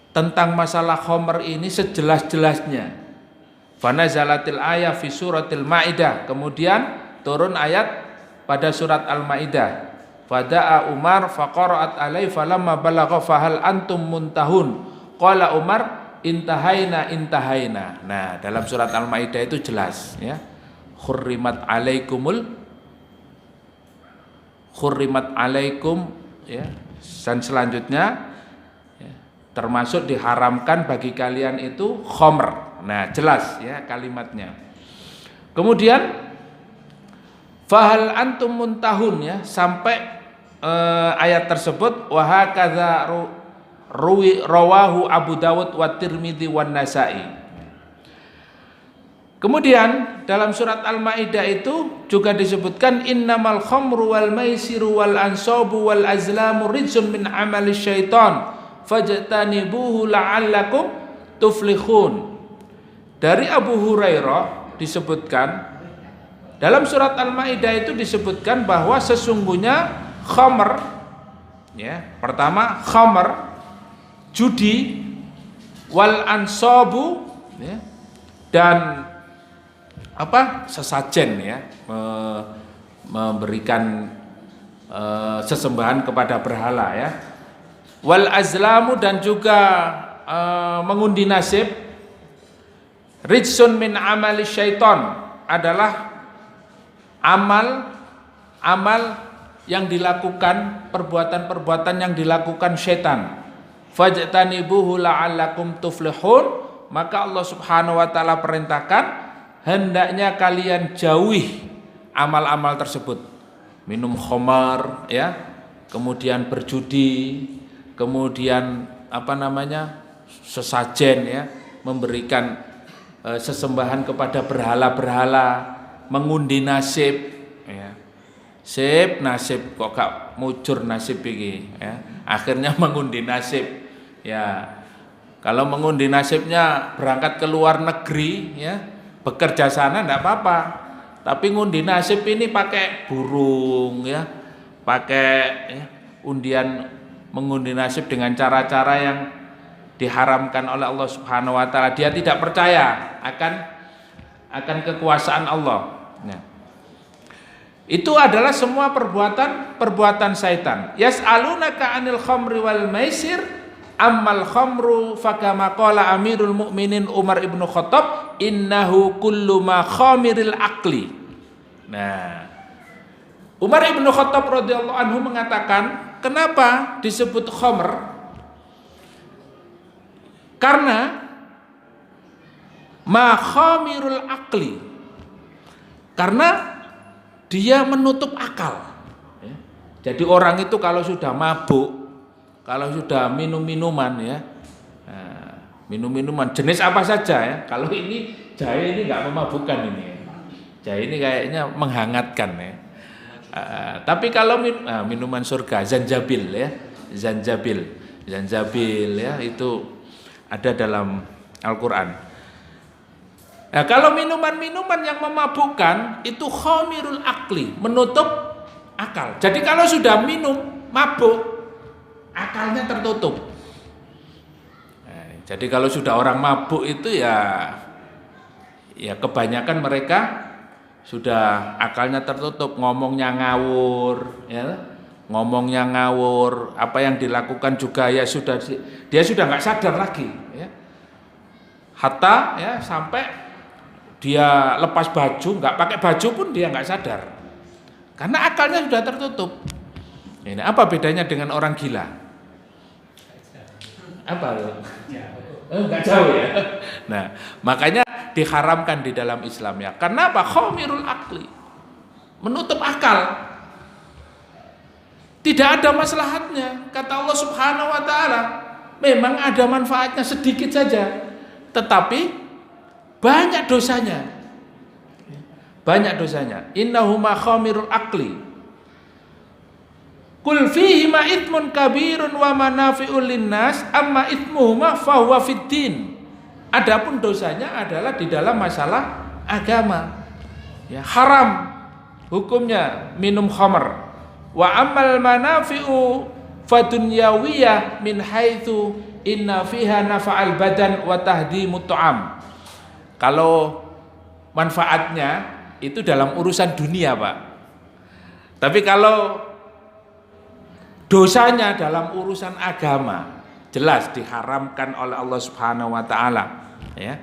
tentang masalah khamr ini sejelas-jelasnya. Fanazalatil ayat fi suratil Maidah. Kemudian turun ayat pada surat Al-Maidah. Fada'a Umar faqara'at alaihi falamma balagha fahal antum muntahun. Qala Umar intahaina. Nah, dalam surat Al-Maidah itu jelas ya. Khurrimat alaikum ya, dan selanjutnya ya, termasuk diharamkan bagi kalian itu khamr. Nah, jelas ya kalimatnya. Kemudian fahal antum muntahun ya, sampai ayat tersebut wa hakadza rawahu Abu Dawud wa Tirmidzi wan Nasa'i. Kemudian dalam surat Al-Maidah itu juga disebutkan innamal khamru wal maisiru wal ansabu wal azlamu rijsun min amali syaitan fajtanibuhu la'allakum tuflihun. Dari Abu Hurairah disebutkan dalam surat Al-Maidah itu disebutkan bahwa sesungguhnya khamr ya, pertama khamr, judi, wal ansabu ya, dan sesajen ya, memberikan sesembahan kepada berhala ya, wal azlamu, dan juga mengundi nasib, rijsun min amali syaiton, adalah amal yang dilakukan, perbuatan-perbuatan yang dilakukan syaitan. Fajtanibuhu la'allakum tuflihun, maka Allah Subhanahu wa taala perintahkan hendaknya kalian jauhi amal-amal tersebut. Minum khamar ya, kemudian berjudi, kemudian sesajen ya, memberikan sesembahan kepada berhala-berhala, mengundi nasib ya. Nasib kok gak mujur nasib iki ya. Akhirnya mengundi nasib. Ya. Kalau mengundi nasibnya berangkat ke luar negeri ya, bekerja sana enggak apa-apa. Tapi ngundi nasib ini pakai burung ya, pakai ya, undian mengundi nasib dengan cara-cara yang diharamkan oleh Allah Subhanahu wa taala. Dia tidak percaya akan kekuasaan Allah. Nah, itu adalah semua perbuatan syaitan. Yas'alunaka 'anil khamri wal maisir ammal khamru fakama qala Amirul Mukminin Umar ibnu Khattab innahu kullu ma khamiril aqli. Nah, Umar ibnu Khattab radhiyallahu anhu mengatakan, kenapa disebut khamr? Karena ma khamirul aqli, karena dia menutup akal. Jadi orang itu kalau sudah mabuk, kalau sudah minum-minuman ya, minum-minuman jenis apa saja ya. Kalau ini jahe ini nggak memabukkan ini, jahe ini kayaknya menghangatkan ya. Tapi kalau minuman surga, zanjabil ya, zanjabil ya, itu ada dalam Al-Quran. Nah, kalau minuman-minuman yang memabukkan itu khamirul akli, menutup akal. Jadi kalau sudah minum mabuk, akalnya tertutup. Nah, jadi kalau sudah orang mabuk itu ya kebanyakan mereka sudah akalnya tertutup, ngomongnya ngawur, ya, ngomongnya ngawur, apa yang dilakukan juga ya dia sudah nggak sadar lagi, ya. Hatta ya sampai dia lepas baju, nggak pakai baju pun dia nggak sadar, karena akalnya sudah tertutup. Ini apa bedanya dengan orang gila? Apa? Nggak jauh ya. Nah, makanya diharamkan di dalam Islam ya. Karena apa? Khamirul akli, menutup akal. Tidak ada maslahatnya. Kata Allah Subhanahu wa taala, memang ada manfaatnya sedikit saja, tetapi banyak dosanya. Banyak dosanya. Innahuma khamirul akli. Qul fihi ma ithmun kabirun wa manafi'ul linnas amma ithmuhuma fahuwa fiddin. Adapun dosanya adalah di dalam masalah agama. Ya, haram hukumnya minum khamr. Wa ammal manafi'u fadunyawiyah min haitsu inna fiha nafa'al badan wa tahdimut ta'am. Kalau manfaatnya itu dalam urusan dunia, Pak. Tapi kalau dosanya dalam urusan agama, jelas diharamkan oleh Allah Subhanahu wa taala, ya.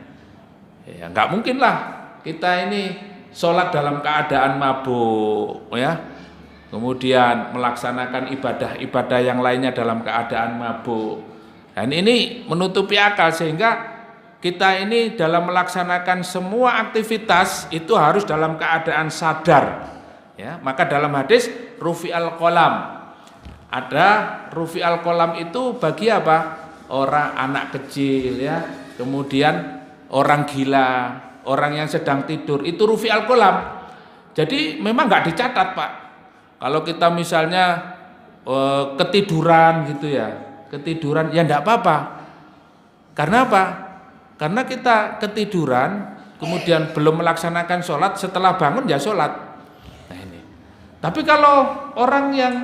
Ya, enggak mungkin lah kita ini sholat dalam keadaan mabuk, ya. Kemudian melaksanakan ibadah-ibadah yang lainnya dalam keadaan mabuk. Dan ini menutupi akal, sehingga kita ini dalam melaksanakan semua aktivitas itu harus dalam keadaan sadar, ya. Maka dalam hadis rufi'al qalam, ada rufi'al qalam itu bagi apa? Orang anak kecil, ya. Kemudian orang gila, orang yang sedang tidur, itu rufi'al qalam. Jadi memang nggak dicatat, Pak. Kalau kita misalnya ketiduran gitu ya, ketiduran ya enggak apa-apa. Karena apa? Karena kita ketiduran, kemudian belum melaksanakan sholat, setelah bangun ya sholat. Nah ini. Tapi kalau orang yang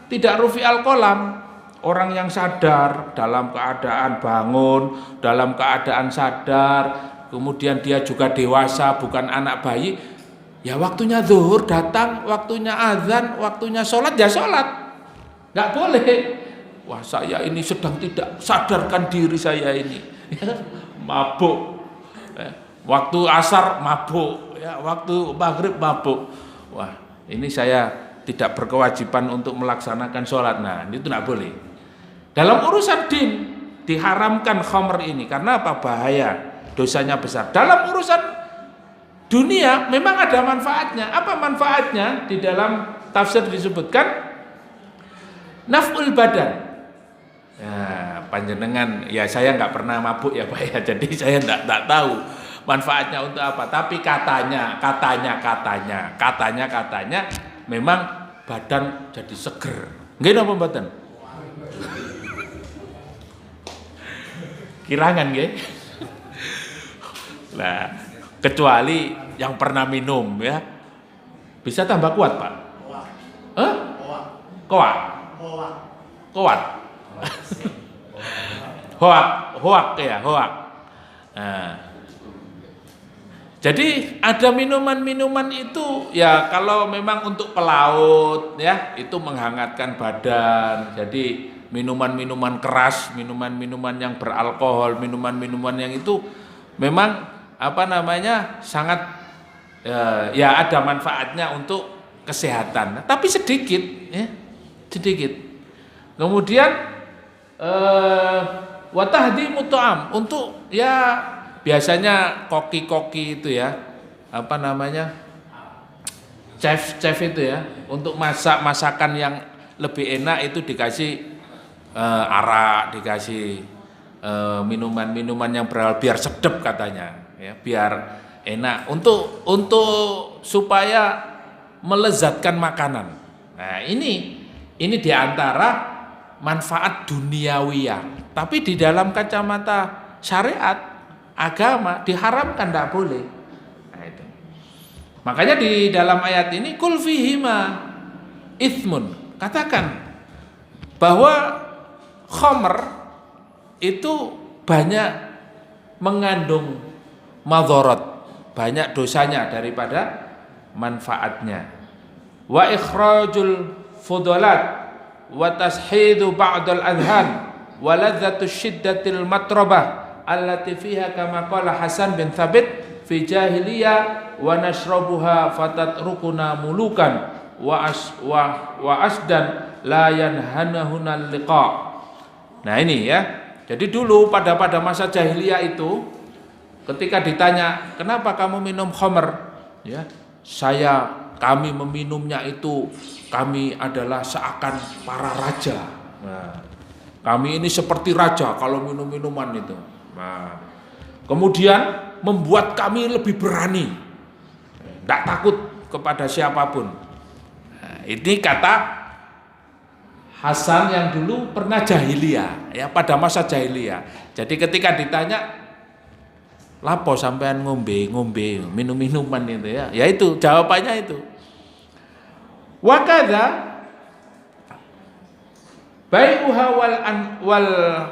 tidak rufi'al qalam, orang yang sadar dalam keadaan bangun, dalam keadaan sadar, kemudian dia juga dewasa, bukan anak bayi, ya waktunya zuhur datang, waktunya azan, waktunya sholat ya sholat. Nggak boleh. Wah, saya ini sedang tidak sadarkan diri saya ini. Mabuk, waktu asar mabuk, ya, waktu maghrib mabuk. Wah, ini saya tidak berkewajiban untuk melaksanakan sholat. Nah, itu tidak boleh. Dalam urusan din diharamkan khamr ini karena apa? Bahaya, dosanya besar. Dalam urusan dunia memang ada manfaatnya. Apa manfaatnya? Di dalam tafsir disebutkan naf'ul badan. Ya, panjenengan, ya saya nggak pernah mabuk ya Pak ya, jadi saya nggak tahu manfaatnya untuk apa. Tapi katanya memang badan jadi seger. Nggih napa mboten? Kirangan nggih. Nah, kecuali yang pernah minum ya, bisa tambah kuat Pak. Kuat. Hoak. Nah, jadi ada minuman-minuman itu ya kalau memang untuk pelaut ya itu menghangatkan badan. Jadi minuman-minuman keras, minuman-minuman yang beralkohol, minuman-minuman yang itu memang sangat ya ada manfaatnya untuk kesehatan, tapi sedikit ya, sedikit. Kemudian wa tahdimu ta'am, untuk ya biasanya koki-koki itu ya, chef itu ya, untuk masakan yang lebih enak itu dikasih arak, dikasih minuman-minuman yang biar sedap katanya ya, biar enak untuk supaya melezatkan makanan. Nah, ini diantara manfaat duniawiyah, tapi di dalam kacamata syariat agama diharamkan, tidak boleh. Nah, itu. Makanya di dalam ayat ini kul fihima ithmun, katakan bahwa khamr itu banyak mengandung madharat, banyak dosanya daripada manfaatnya. Wa ikhrajul fudalat wa tashidu ba'dal adhan wa ladzatu syiddatil matrabah allati fiha kama qala Hasan bin Thabit fi jahiliyah wa nashrabuha fatatrukuna mulukan wa asdan la yanhanahunal liqa. Nah ini ya, jadi dulu pada masa jahiliyah itu ketika ditanya kenapa kamu minum khamr, ya kami meminumnya itu kami adalah seakan para raja. Nah, kami ini seperti raja kalau minum minuman itu. Nah, kemudian membuat kami lebih berani, tidak takut kepada siapapun. Nah, ini kata Hasan yang dulu pernah jahiliyah, ya pada masa jahiliyah. Jadi ketika ditanya, lapo sampean ngombe minum-minuman itu ya, itu jawabannya itu. Wa kadza bai'uha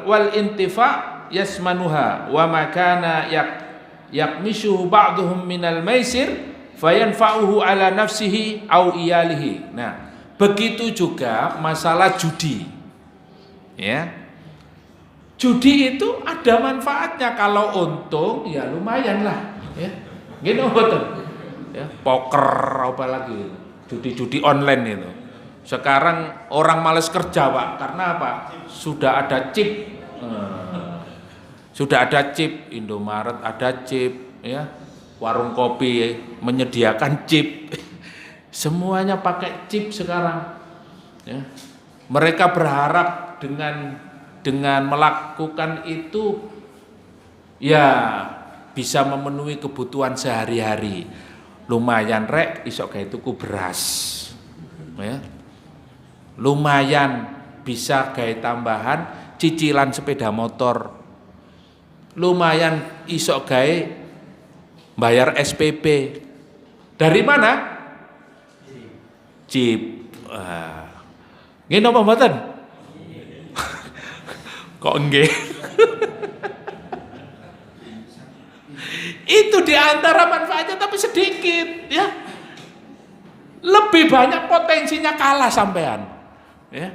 wal intifa yasmanuha wa ma kana yakmishuhu ba'dhum minal maisir fayanfa'uhu ala nafsihi au iyalihi. Nah, begitu juga masalah judi. Ya. Judi itu ada manfaatnya, kalau untung ya lumayan lah, ya. Gini betul. Ya, poker apa lagi? Judi-judi online itu. Sekarang orang males kerja, Pak. Karena apa? Sudah ada chip. Sudah ada chip, Indomaret ada chip, ya. Warung kopi menyediakan chip. Semuanya pakai chip sekarang. Ya. Mereka berharap dengan melakukan itu ya bisa memenuhi kebutuhan sehari-hari. Lumayan rek isok gawe tuku beras. Ya. Lumayan bisa gawe tambahan cicilan sepeda motor. Lumayan isok gawe bayar SPP. Dari mana? Chip. Ngene apa mboten? Kok nggih? Itu diantara manfaatnya tapi sedikit, ya. Lebih banyak potensinya kalah sampean. Ya.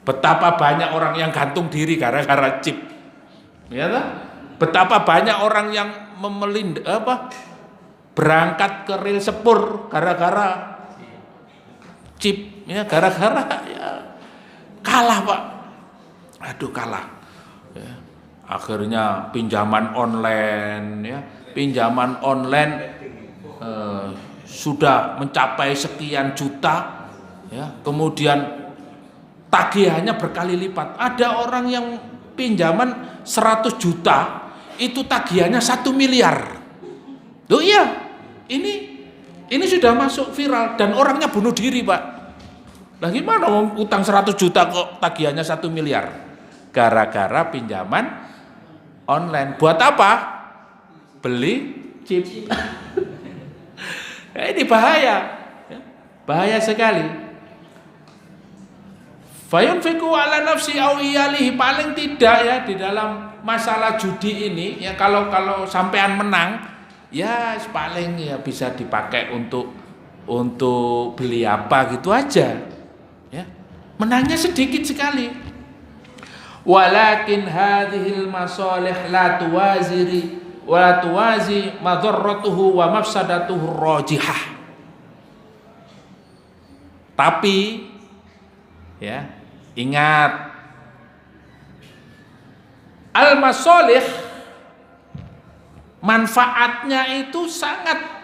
Betapa banyak orang yang gantung diri gara-gara chip. Ya toh? Betapa banyak orang yang berangkat ke rel sepur gara-gara chip, ya, gara-gara ya kalah, Pak. Aduh, kalah. Ya. Akhirnya pinjaman online, ya. Pinjaman online sudah mencapai sekian juta, ya. Kemudian tagihannya berkali lipat. Ada orang yang pinjaman 100 juta, itu tagihannya 1 miliar. Loh iya, ini sudah masuk viral dan orangnya bunuh diri, Pak. Lah gimana utang 100 juta kok tagihannya 1 miliar? Gara-gara pinjaman online. Buat apa? Beli chip. Ini bahaya. Bahaya sekali. Fayunfiqu ala nafsi au iyalihi, paling tidak ya di dalam masalah judi ini ya, kalau sampean menang ya paling ya bisa dipakai untuk beli apa gitu aja. Ya. Menangnya sedikit sekali. Walakin hadhil masalih la tuwazi madharratuhu wa mafsadatuhu rajihah. Tapi ya, ingat, al-masalih manfaatnya itu sangat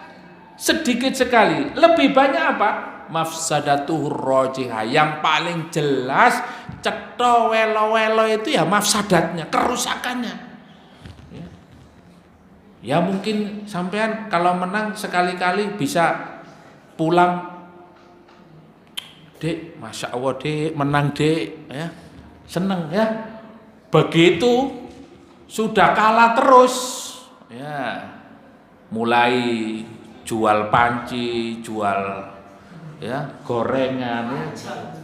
sedikit sekali. Lebih banyak apa? Mafsadatuhu rajihah. Yang paling jelas cetha welo-welo itu ya mafsadatnya, kerusakannya. Ya mungkin sampean kalau menang sekali-kali bisa pulang, Dek, Masya Allah Dek, menang Dek, ya, seneng ya. Begitu sudah kalah terus, ya, mulai jual panci, jual ya gorengan, ya,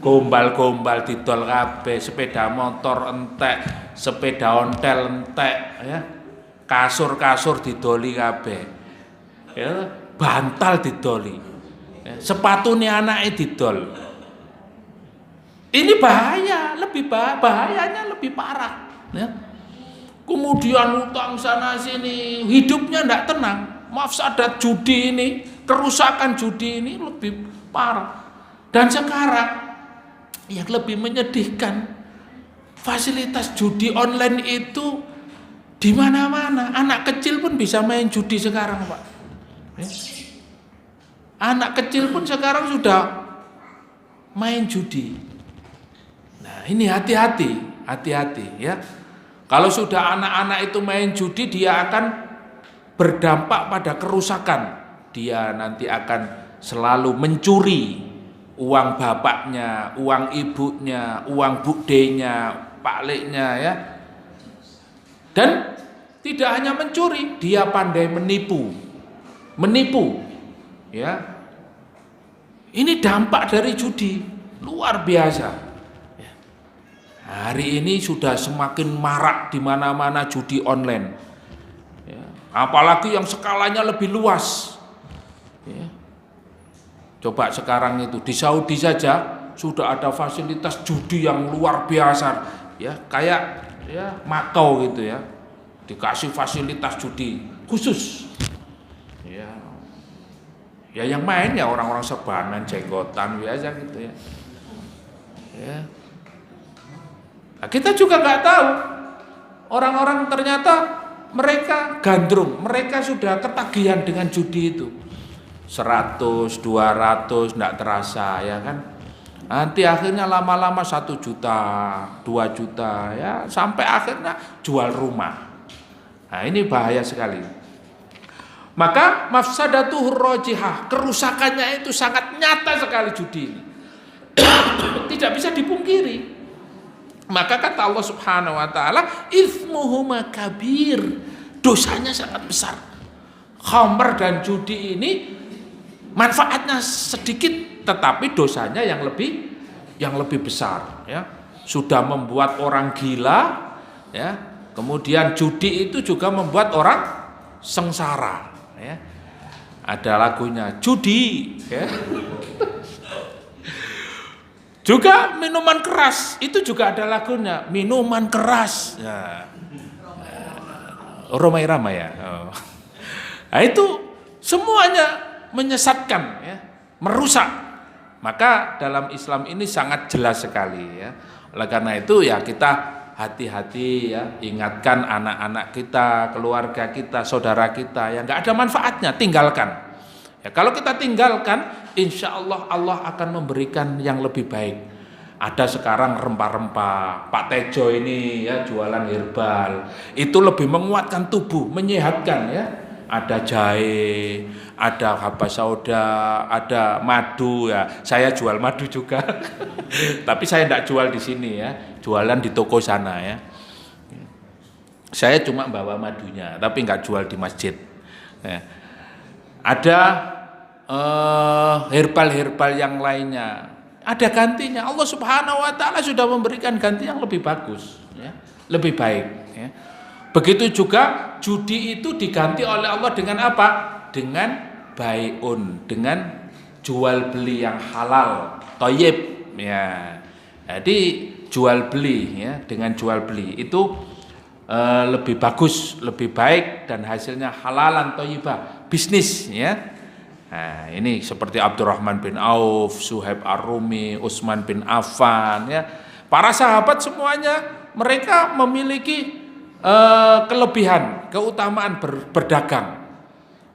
gombal-gombal didol kabeh, sepeda motor entek, sepeda ontel entek, ya, kasur-kasur didoli kabeh, ya, bantal didoli, ya, sepatune anake didol. Ini bahaya, bahayanya lebih parah, ya. Kemudian utang sana sini, hidupnya tidak tenang. Mafsadat judi ini, kerusakan judi ini lebih parah. Dan sekarang yang lebih menyedihkan, fasilitas judi online itu di mana-mana. Anak kecil pun bisa main judi sekarang, Pak. Ya. Anak kecil pun sekarang sudah main judi. Nah, ini hati-hati ya. Kalau sudah anak-anak itu main judi, dia akan berdampak pada kerusakan. Dia nanti akan selalu mencuri uang bapaknya, uang ibunya, uang budenya, pakliknya, ya. Dan tidak hanya mencuri, dia pandai menipu, ya. Ini dampak dari judi luar biasa. Hari ini sudah semakin marak di mana-mana judi online, ya, apalagi yang skalanya lebih luas. Ya. Coba sekarang itu di Saudi saja sudah ada fasilitas judi yang luar biasa, ya, kayak ya Makau gitu ya, dikasih fasilitas judi khusus. Ya, ya yang main ya orang-orang sebanan, jenggotan biasa gitu ya. Ya. Nah, kita juga nggak tahu, orang-orang ternyata mereka gandrung, mereka sudah ketagihan dengan judi itu, 100, 200 nggak terasa, ya kan. Nanti akhirnya lama-lama 1 juta, 2 juta, ya, sampai akhirnya jual rumah. Nah, ini bahaya sekali. Maka mafsadatuhur rajihah, kerusakannya itu sangat nyata sekali judi ini. Tidak bisa dipungkiri. Maka kata Allah Subhanahu wa taala, itsmuhuma kabir, dosanya sangat besar. Khamr dan judi ini manfaatnya sedikit, tetapi dosanya yang lebih besar, ya. Sudah membuat orang gila, ya. Kemudian judi itu juga membuat orang sengsara, ya. Ada lagunya judi, ya. Juga minuman keras itu juga ada lagunya, minuman keras, ya. Romai Rama ya. Oh. Nah, itu semuanya menyesatkan, ya, merusak. Maka dalam Islam ini sangat jelas sekali, ya. Oleh karena itu ya kita hati-hati, ya, ingatkan anak-anak kita, keluarga kita, saudara kita yang nggak ada manfaatnya, tinggalkan. Ya, kalau kita tinggalkan, insya Allah Allah akan memberikan yang lebih baik. Ada sekarang rempah-rempah, Pak Tejo ini ya jualan herbal, itu lebih menguatkan tubuh, menyehatkan, ya. Ada jahe, ada habas sauda, ada madu, ya. Saya jual madu juga, tapi saya tidak jual di sini, ya. Jualan di toko sana, ya. Saya cuma bawa madunya, tapi nggak jual di masjid. Ya. Ada herbal-herbal yang lainnya, ada gantinya. Allah Subhanahu wa taala sudah memberikan ganti yang lebih bagus, ya, lebih baik, ya. Begitu juga judi itu diganti oleh Allah dengan apa? Dengan bai'un, dengan jual beli yang halal, thayyib, ya. Jadi jual beli ya, dengan jual beli itu lebih bagus, lebih baik dan hasilnya halalan thayyibah, bisnis ya. Nah, ini seperti Abdurrahman bin Auf, Suhaib Ar-Rumi, Utsman bin Affan ya. Para sahabat semuanya mereka memiliki kelebihan, keutamaan berdagang.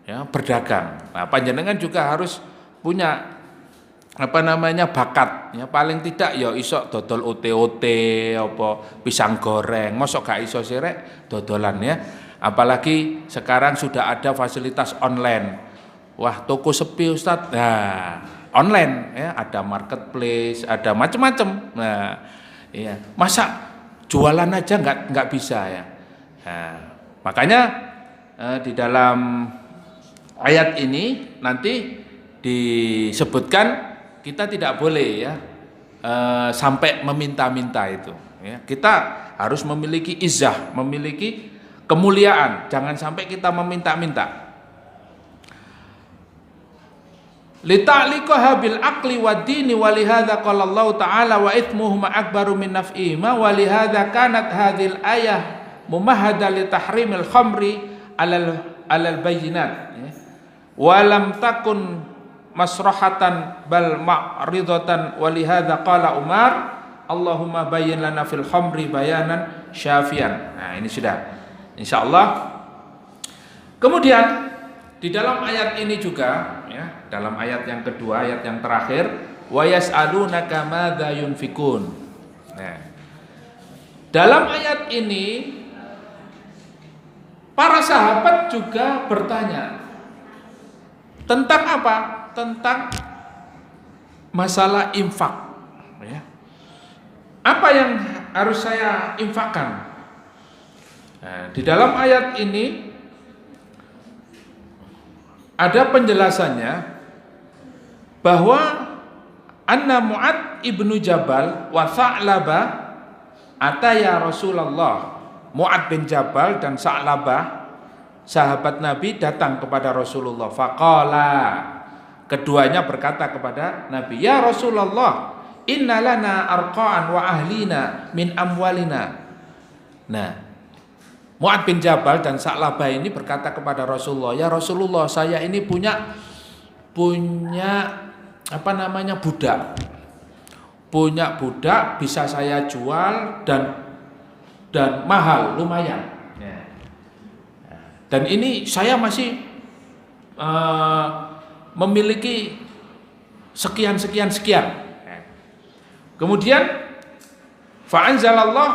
Ya, berdagang. Nah, panjenengan juga harus punya bakat ya, paling tidak ya iso dodol ote-ote apa pisang goreng, mosok gak iso sirek dodolan ya. Apalagi sekarang sudah ada fasilitas online. Wah, toko sepi Ustadz. Nah, online ya, ada marketplace, ada macam-macam. Nah, iya. Masa jualan aja nggak bisa ya. Nah, makanya di dalam ayat ini nanti disebutkan kita tidak boleh ya sampai meminta-minta itu. Ya. Kita harus memiliki izzah, memiliki kemuliaan. Jangan sampai kita meminta-minta. Lita'liqaha bil aqli wad dini wa lihadza qala Allah ta'ala wa ithmuhuma akbaru min naf'ihima wa lihadza kanat hadhil ayah mumahhada li tahrimil khamri alal bayyinat. Wa lam takun masrahatan bal ma'ridatan wa lihadza qala Umar Allahumma bayyin lana fil khamri bayanan syafian. Nah, ini sudah insyaallah. Kemudian di dalam ayat ini juga ya, dalam ayat yang kedua, ayat yang terakhir, wa yas'alunaka madza yunfikun. Nah, dalam ayat ini para sahabat juga bertanya tentang apa? Tentang masalah infak ya. Apa yang harus saya infakkan? Nah, di dalam ayat ini ada penjelasannya bahwa anna Mu'ad ibnu Jabal wa Sa'labah ataya Rasulullah. Mu'ad bin Jabal dan Sa'labah sahabat Nabi datang kepada Rasulullah. Faqala, keduanya berkata kepada Nabi, ya Rasulullah, inna lana arqa'an wa ahlina min amwalina. Nah, Mu'ad bin Jabal dan Sa'labah ini berkata kepada Rasulullah, ya Rasulullah, saya ini punya budak. Punya budak bisa saya jual dan mahal, lumayan. Dan ini saya masih memiliki sekian. Kemudian fa anzalallah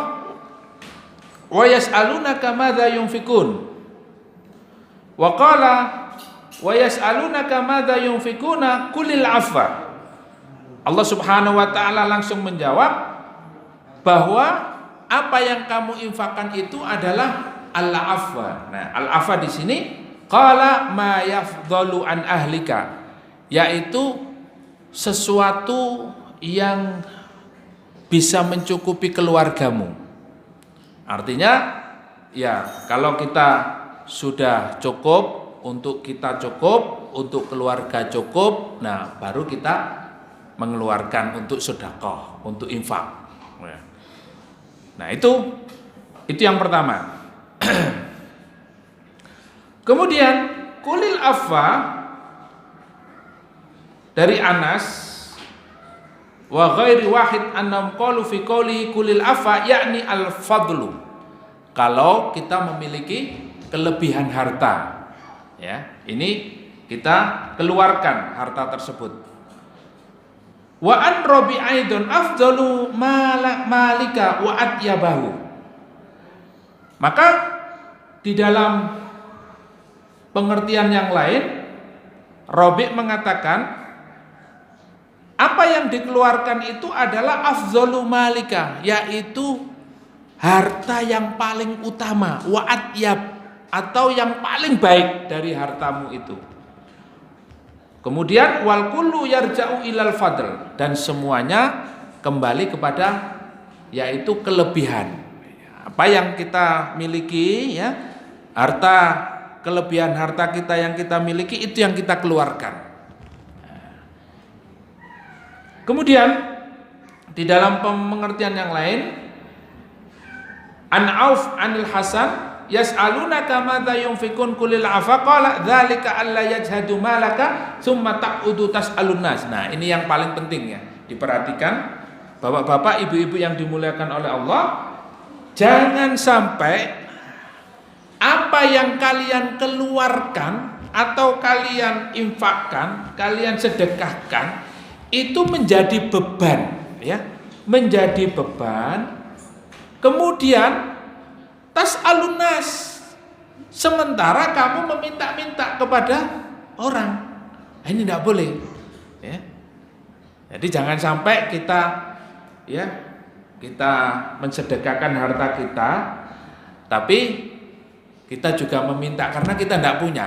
wa yas'alunaka madza yunfikun. Wa qala wa yas'alunaka madza yunfikuna qulil afwa. Allah Subhanahu wa taala langsung menjawab bahwa apa yang kamu infakkan itu adalah al-afwa. Nah, al-afwa di sini qala ma yafdalu an ahlika, yaitu sesuatu yang bisa mencukupi keluargamu. Artinya ya, kalau kita sudah cukup, untuk kita cukup, untuk keluarga cukup, nah baru kita mengeluarkan untuk sedekah, untuk infak. Nah, itu yang pertama. Kemudian kulil afwa dari Anas wa ghairi wahid annam qalu fi qouli kulil afwa yakni al fadlu. Kalau kita memiliki kelebihan harta ya, ini kita keluarkan harta tersebut. Wa an rabi aidon afdalu malika wa atyabahu. Maka di dalam pengertian yang lain, Rabi mengatakan apa yang dikeluarkan itu adalah afdalu malika, yaitu harta yang paling utama, wa atyab, atau yang paling baik dari hartamu itu. Kemudian wal kullu yarja'u ilal fadl, dan semuanya kembali kepada yaitu kelebihan. Apa yang kita miliki ya, kelebihan harta kita yang kita miliki itu yang kita keluarkan. Kemudian Di dalam pengertian yang lain, An Auf anil Hasan yas'alunaka madza yunfikun kulil afa qala dzalika alla yajhadu malaka tsumma taqudu tas'alun nas. Nah, ini yang paling penting ya. Diperhatikan Bapak-bapak, ibu-ibu yang dimuliakan oleh Allah, jangan sampai apa yang kalian keluarkan atau kalian infakkan, kalian sedekahkan itu menjadi beban ya, menjadi beban. Kemudian tas'alun nas, sementara kamu meminta-minta kepada orang. Nah, ini tidak boleh ya. Jadi jangan sampai kita mensedekahkan harta kita, tapi kita juga meminta karena kita tidak punya.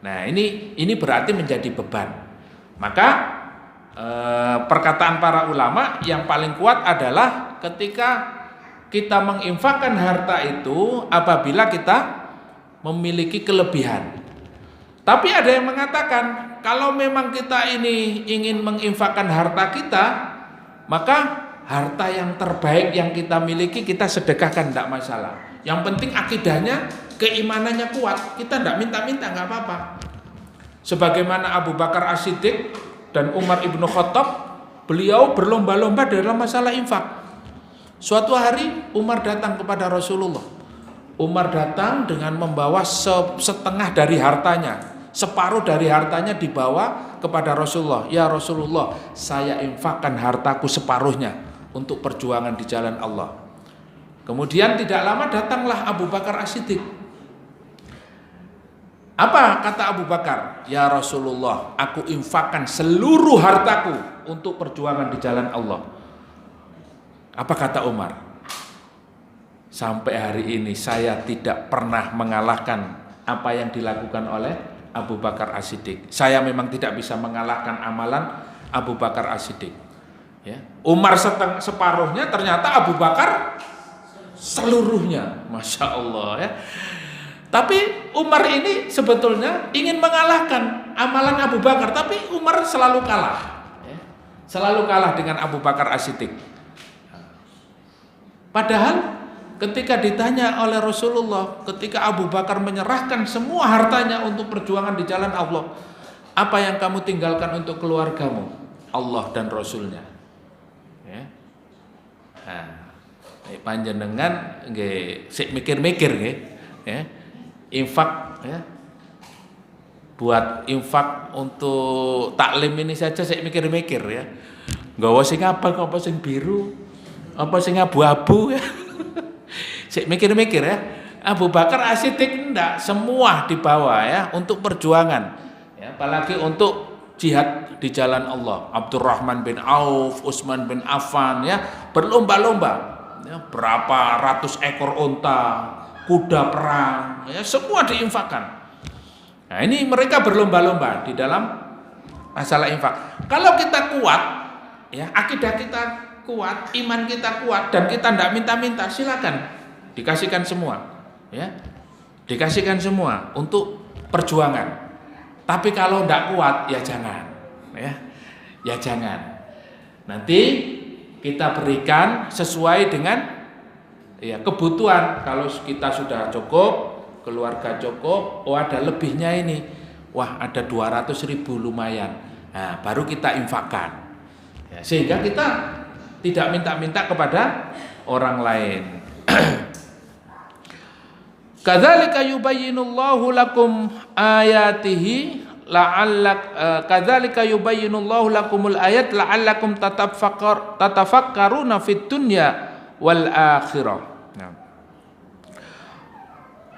Nah, ini berarti menjadi beban. Maka perkataan para ulama yang paling kuat adalah ketika kita menginfakkan harta itu apabila kita memiliki kelebihan. Tapi ada yang mengatakan kalau memang kita ini ingin menginfakkan harta kita, maka harta yang terbaik yang kita miliki kita sedekahkan, tidak masalah. Yang penting akidahnya, keimanannya kuat. Kita tidak minta-minta, nggak apa-apa. Sebagaimana Abu Bakar As-Siddiq dan Umar ibnu Khattab, beliau berlomba-lomba dalam masalah infak. Suatu hari Umar datang kepada Rasulullah. Umar datang dengan membawa setengah dari hartanya, separuh dari hartanya dibawa kepada Rasulullah. Ya Rasulullah, saya infakkan hartaku separuhnya untuk perjuangan di jalan Allah. Kemudian tidak lama datanglah Abu Bakar As-Siddiq. Apa kata Abu Bakar? Ya Rasulullah, aku infakkan seluruh hartaku untuk perjuangan di jalan Allah. Apa kata Umar? Sampai hari ini saya tidak pernah mengalahkan apa yang dilakukan oleh Abu Bakar As-Siddiq. Saya memang tidak bisa mengalahkan amalan Abu Bakar As-Siddiq. Ya. Umar separuhnya, ternyata Abu Bakar seluruhnya, masya Allah ya. Tapi Umar ini sebetulnya ingin mengalahkan amalan Abu Bakar, tapi Umar selalu kalah, ya. Selalu kalah dengan Abu Bakar As-Siddiq. Padahal ketika ditanya oleh Rasulullah, ketika Abu Bakar menyerahkan semua hartanya untuk perjuangan di jalan Allah, apa yang kamu tinggalkan untuk keluargamu? Allah dan Rasulnya. Ya. Nah, panjenengan nggih sik mikir-mikir nggih, ya. Infak ya. Buat infak untuk taklim ini saja sik mikir-mikir ya. Nggawa sing apa sing biru, apa sing abu-abu ya. Sik mikir-mikir ya. Abu Bakar As-Siddiq enggak, semua dibawa ya untuk perjuangan. Ya, apalagi untuk jihad di jalan Allah. Abdurrahman bin Auf, Utsman bin Affan ya, berlomba-lomba. Ya, berapa ratus ekor unta, kuda perang, ya semua diinfakkan. Nah, ini mereka berlomba-lomba di dalam masalah infak. Kalau kita kuat, ya akidah kita kuat, iman kita kuat, dan kita tidak minta-minta, silakan dikasihkan semua, ya dikasihkan semua untuk perjuangan. Tapi kalau tidak kuat, ya jangan, ya jangan. Nanti kita berikan sesuai dengan ya kebutuhan. Kalau kita sudah cukup, keluarga cukup, oh ada lebihnya ini, wah ada 200.000 lumayan, nah baru kita infakkan, ya, sehingga kita tidak minta-minta kepada orang lain. Kadzalika yubayyinullahu lakum ayatihi kadzalika yubayyinullahu lakumul ayat la'allakum tatafakkaruna fid dunya wal akhirah. Nah.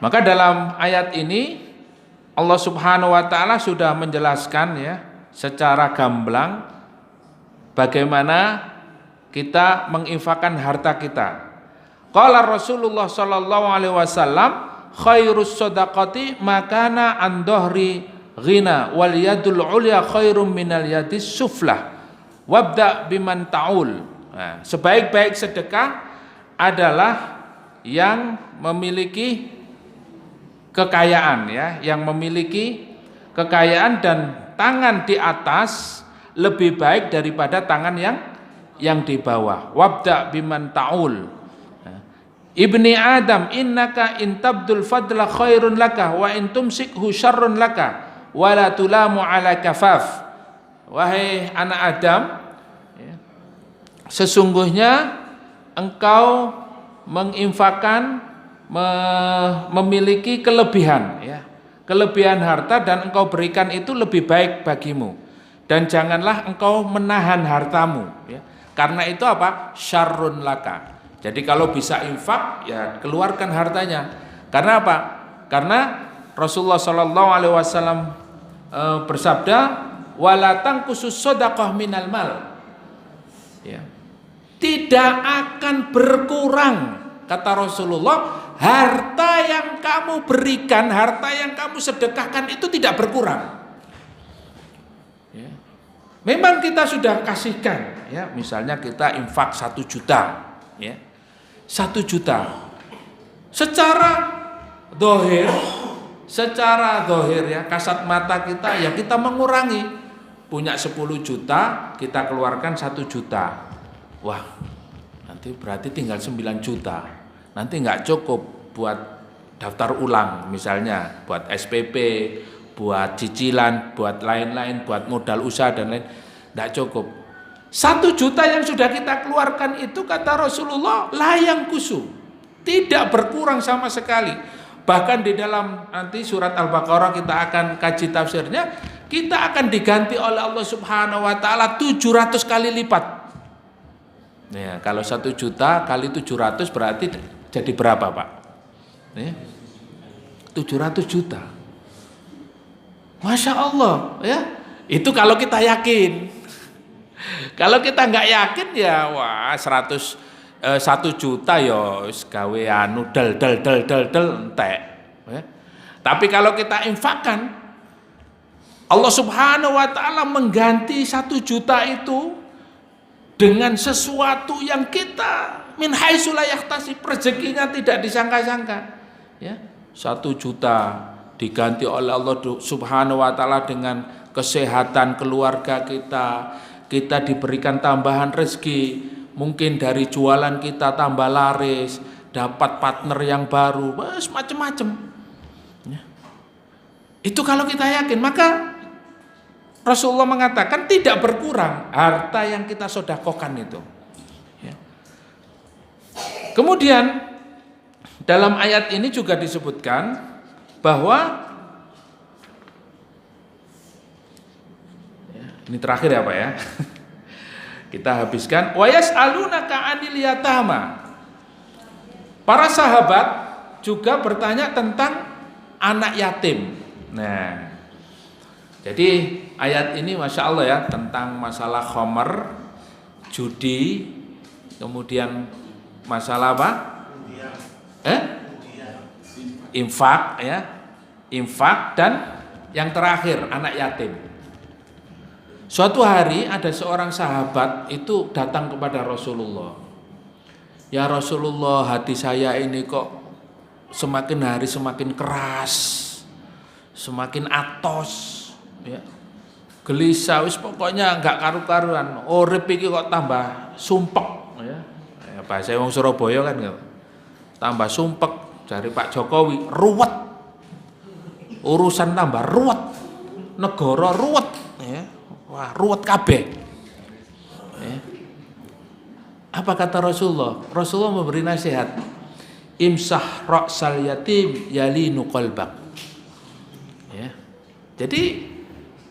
Maka dalam ayat ini Allah Subhanahu wa taala sudah menjelaskan ya secara gamblang bagaimana kita menginfakkan harta kita. Qala Rasulullah sallallahu alaihi wasallam, khairus shadaqati makana an dhahri ghina wal yadul ulya khairum minal yadis suflah wabda biman ta'ul. Nah, sebaik-baik sedekah adalah yang memiliki kekayaan ya, yang memiliki kekayaan dan tangan di atas lebih baik daripada tangan yang yang di bawah. Wabda biman ta'ul. Ibni Adam, innaka intabdul fadla khairun laka wa in tumsikhu syarrun laka wa la tulamu ala kafaf. Wahai anak Adam, sesungguhnya engkau menginfakkan, memiliki kelebihan, ya, kelebihan harta, dan engkau berikan itu lebih baik bagimu. Dan janganlah engkau menahan hartamu, ya. Karena itu apa? Syarrun laka. Jadi kalau bisa infak, ya keluarkan hartanya. Karena apa? Karena Rasulullah SAW bersabda, wala tangkusus shadaqah minal mal. Ya. Tidak akan berkurang, kata Rasulullah, harta yang kamu berikan, harta yang kamu sedekahkan itu tidak berkurang. Ya. Memang kita sudah kasihkan, ya, misalnya kita infak 1 juta, ya, 1 juta. Secara dohir, ya, kasat mata kita, ya kita mengurangi. Punya 10 juta, kita keluarkan 1 juta. Wah, nanti berarti tinggal 9 juta. Nanti nggak cukup buat daftar ulang, misalnya buat SPP, buat cicilan, buat lain-lain, buat modal usaha dan lain, nggak cukup. 1 juta yang sudah kita keluarkan itu, kata Rasulullah, layang kusu, tidak berkurang sama sekali. Bahkan di dalam nanti surat Al-Baqarah kita akan kaji tafsirnya, kita akan diganti oleh Allah Subhanahu wa taala 700 kali lipat. Ya, kalau 1 juta kali 700 berarti jadi berapa, Pak? Ya, 700 juta. Masya Allah, ya. Itu kalau kita yakin. Kalau kita nggak yakin, ya wah 1 juta ya gawe anu del entek. Ya. Tapi kalau kita infakkan, Allah Subhanahu wa taala mengganti 1 juta itu dengan sesuatu yang kita min haitsu la yahtasib, rezekinya tidak disangka-sangka. Ya, 1 juta diganti oleh Allah Subhanahu wa taala dengan kesehatan keluarga kita. Kita diberikan tambahan rezeki, mungkin dari jualan kita tambah laris, dapat partner yang baru, macam-macam. Ya. Itu kalau kita yakin, maka Rasulullah mengatakan tidak berkurang harta yang kita sedekahkan itu. Ya. Kemudian dalam ayat ini juga disebutkan bahwa ini terakhir ya Pak ya. Kita habiskan. Wa yas'alunaka 'anil yatama. Para sahabat juga bertanya tentang anak yatim. Nah, jadi ayat ini Masya Allah ya, tentang masalah khamar, judi, kemudian masalah apa? Infak ya. Infak, dan yang terakhir anak yatim. Suatu hari ada seorang sahabat itu datang kepada Rasulullah. Ya Rasulullah, hati saya ini kok semakin hari semakin keras, semakin atos, ya. Gelisah, wis pokoknya enggak karu-karuan. Urip iki kok tambah sumpek, ya. Bahasa wong Surabaya kan enggak. Tambah sumpek, dari Pak Jokowi, ruwet. Urusan tambah ruwet. Negara ruwet, ya. Wah, ruwet kabeh. Ya. Apa kata Rasulullah? Rasulullah memberi nasihat. Imsah ra'sal yatim yalinu qalbak. Ya. Jadi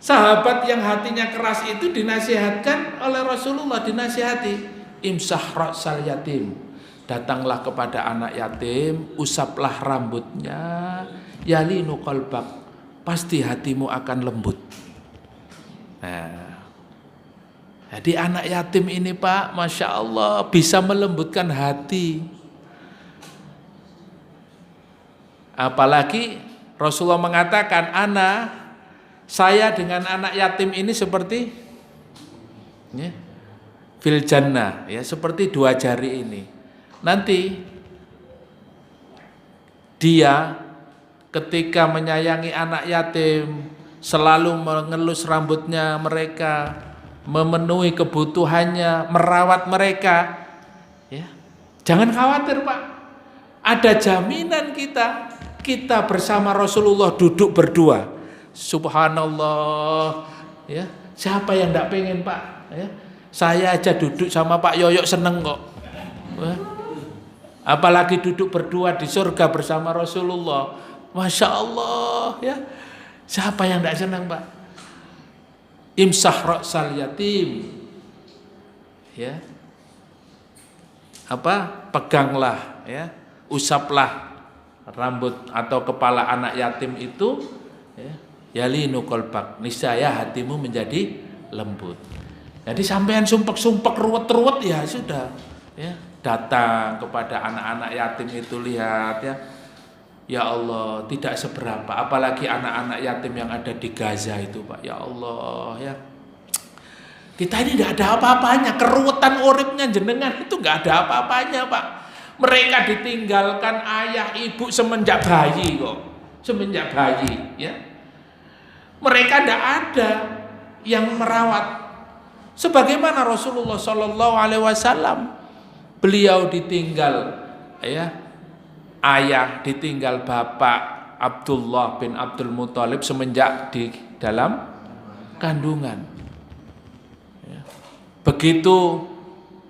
sahabat yang hatinya keras itu dinasihatkan oleh Rasulullah, dinasihati. Imsah ra'sal yatim. Datanglah kepada anak yatim, usaplah rambutnya, yalinu qalbak. Pasti hatimu akan lembut. Nah, jadi anak yatim ini Pak, Masya Allah bisa melembutkan hati. Apalagi Rasulullah mengatakan, saya dengan anak yatim ini seperti ya, fil jannah, ya, seperti 2 jari ini. Nanti dia ketika menyayangi anak yatim, selalu mengelus rambutnya mereka, memenuhi kebutuhannya, merawat mereka, ya. Jangan khawatir, Pak. Ada jaminan kita bersama Rasulullah duduk berdua. Subhanallah, ya. Siapa yang tidak pengen, Pak? Ya. Saya aja duduk sama Pak Yoyo seneng kok. Ya. Apalagi duduk berdua di surga bersama Rasulullah. Masya Allah, ya. Siapa yang tidak senang, Pak? Imsah ra'sal yatim, ya. Peganglah, ya. Usaplah rambut atau kepala anak yatim itu, ya. Yalinu qalbak, niscaya hatimu menjadi lembut. Jadi sampean sumpek-sumpek ruwet-ruwet ya sudah, ya. Datang kepada anak-anak yatim itu, lihat, ya. Ya Allah, tidak seberapa, apalagi anak-anak yatim yang ada di Gaza itu, Pak. Ya Allah, ya. Kita ini tidak ada apa-apanya, keruwetan uripnya jenengan itu nggak ada apa-apanya, Pak. Mereka ditinggalkan ayah ibu semenjak bayi kok, semenjak bayi, ya. Mereka tidak ada yang merawat. Sebagaimana Rasulullah Shallallahu Alaihi Wasallam, beliau ditinggal, ya, ayah, ditinggal bapak Abdullah bin Abdul Muthalib semenjak di dalam kandungan. Ya. Begitu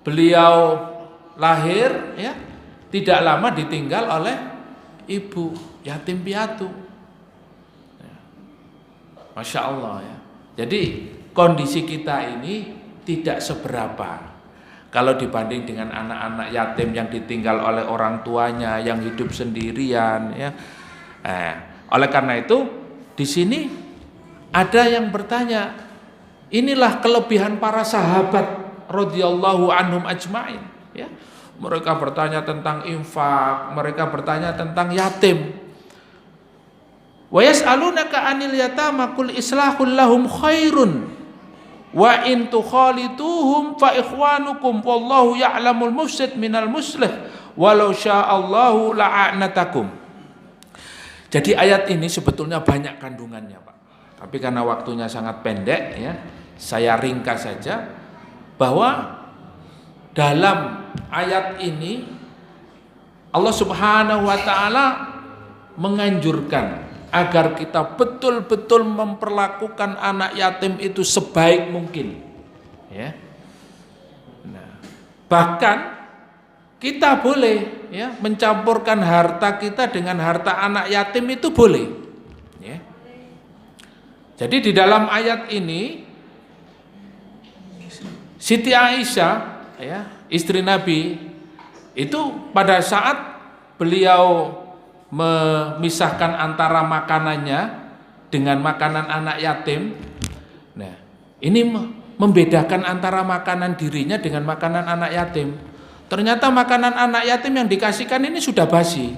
beliau lahir, ya, tidak lama ditinggal oleh ibu, yatim piatu. Ya. Masya Allah, ya. Jadi kondisi kita ini tidak seberapa kalau dibanding dengan anak-anak yatim yang ditinggal oleh orang tuanya, yang hidup sendirian, ya. Oleh karena itu di sini ada yang bertanya, inilah kelebihan para sahabat radhiyallahu anhum ajmain, ya. Mereka bertanya tentang infak, mereka bertanya tentang yatim. Wa yas'alunaka 'anil yatama qul islahul lahum khairun wa in tukhalituhum fa ikhwanukum wallahu ya'lamul mufsid minal muslih walau sya'allahu la'anatakum. Jadi ayat ini sebetulnya banyak kandungannya, Pak. Tapi karena waktunya sangat pendek, ya, saya ringkas saja bahwa dalam ayat ini Allah Subhanahu wa taala menganjurkan agar kita betul-betul memperlakukan anak yatim itu sebaik mungkin, ya. Nah, bahkan kita boleh, ya, mencampurkan harta kita dengan harta anak yatim itu boleh, ya. Jadi di dalam ayat ini Siti Aisyah, ya, istri Nabi itu pada saat beliau memisahkan antara makanannya dengan makanan anak yatim. Nah, ini membedakan antara makanan dirinya dengan makanan anak yatim. Ternyata makanan anak yatim yang dikasihkan ini sudah basi.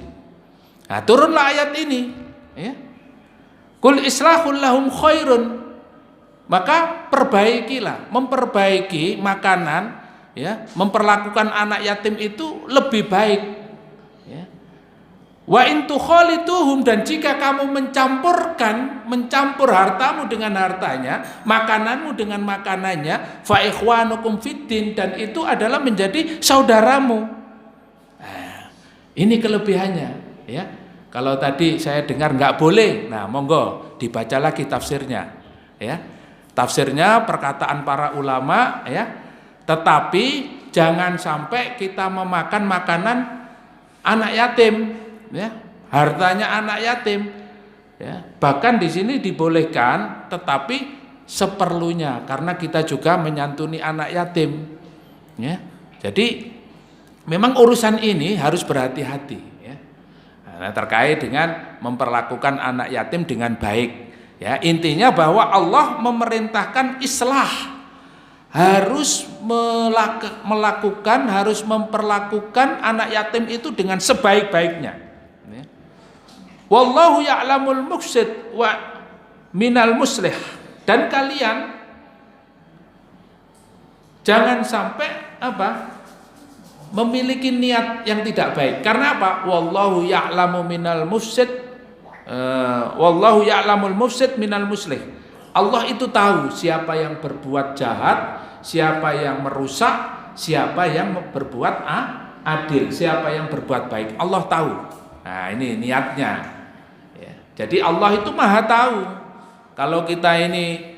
Nah, turunlah ayat ini, ya. Qul islahul lahum khairun. Maka perbaikilah, memperbaiki makanan, ya, memperlakukan anak yatim itu lebih baik, ya. Wa in tukhalituhum, dan jika kamu mencampur hartamu dengan hartanya, makananmu dengan makanannya, fa ikhwanukum fiddin, dan itu adalah menjadi saudaramu. Nah, ini kelebihannya, ya. Kalau tadi saya dengar nggak boleh, nah monggo dibaca lagi tafsirnya, ya. Tafsirnya perkataan para ulama, ya. Tetapi jangan sampai kita memakan makanan anak yatim, ya, hartanya anak yatim, ya. Bahkan di sini dibolehkan, tetapi seperlunya, karena kita juga menyantuni anak yatim, ya. Jadi memang urusan ini harus berhati-hati, ya. Nah, terkait dengan memperlakukan anak yatim dengan baik, ya. Intinya bahwa Allah memerintahkan islah, harus melakukan, harus memperlakukan anak yatim itu dengan sebaik-baiknya. Wallahu ya'lamul mufsid wa minal muslih, dan kalian jangan sampai memiliki niat yang tidak baik. Karena apa? Wallahu ya'lamu minal mufsid, wallahu ya'lamul mufsid minal muslih. Allah itu tahu siapa yang berbuat jahat, siapa yang merusak, siapa yang berbuat adil, siapa yang berbuat baik. Allah tahu. Nah, ini niatnya. Ya. Jadi Allah itu maha tahu. Kalau kita ini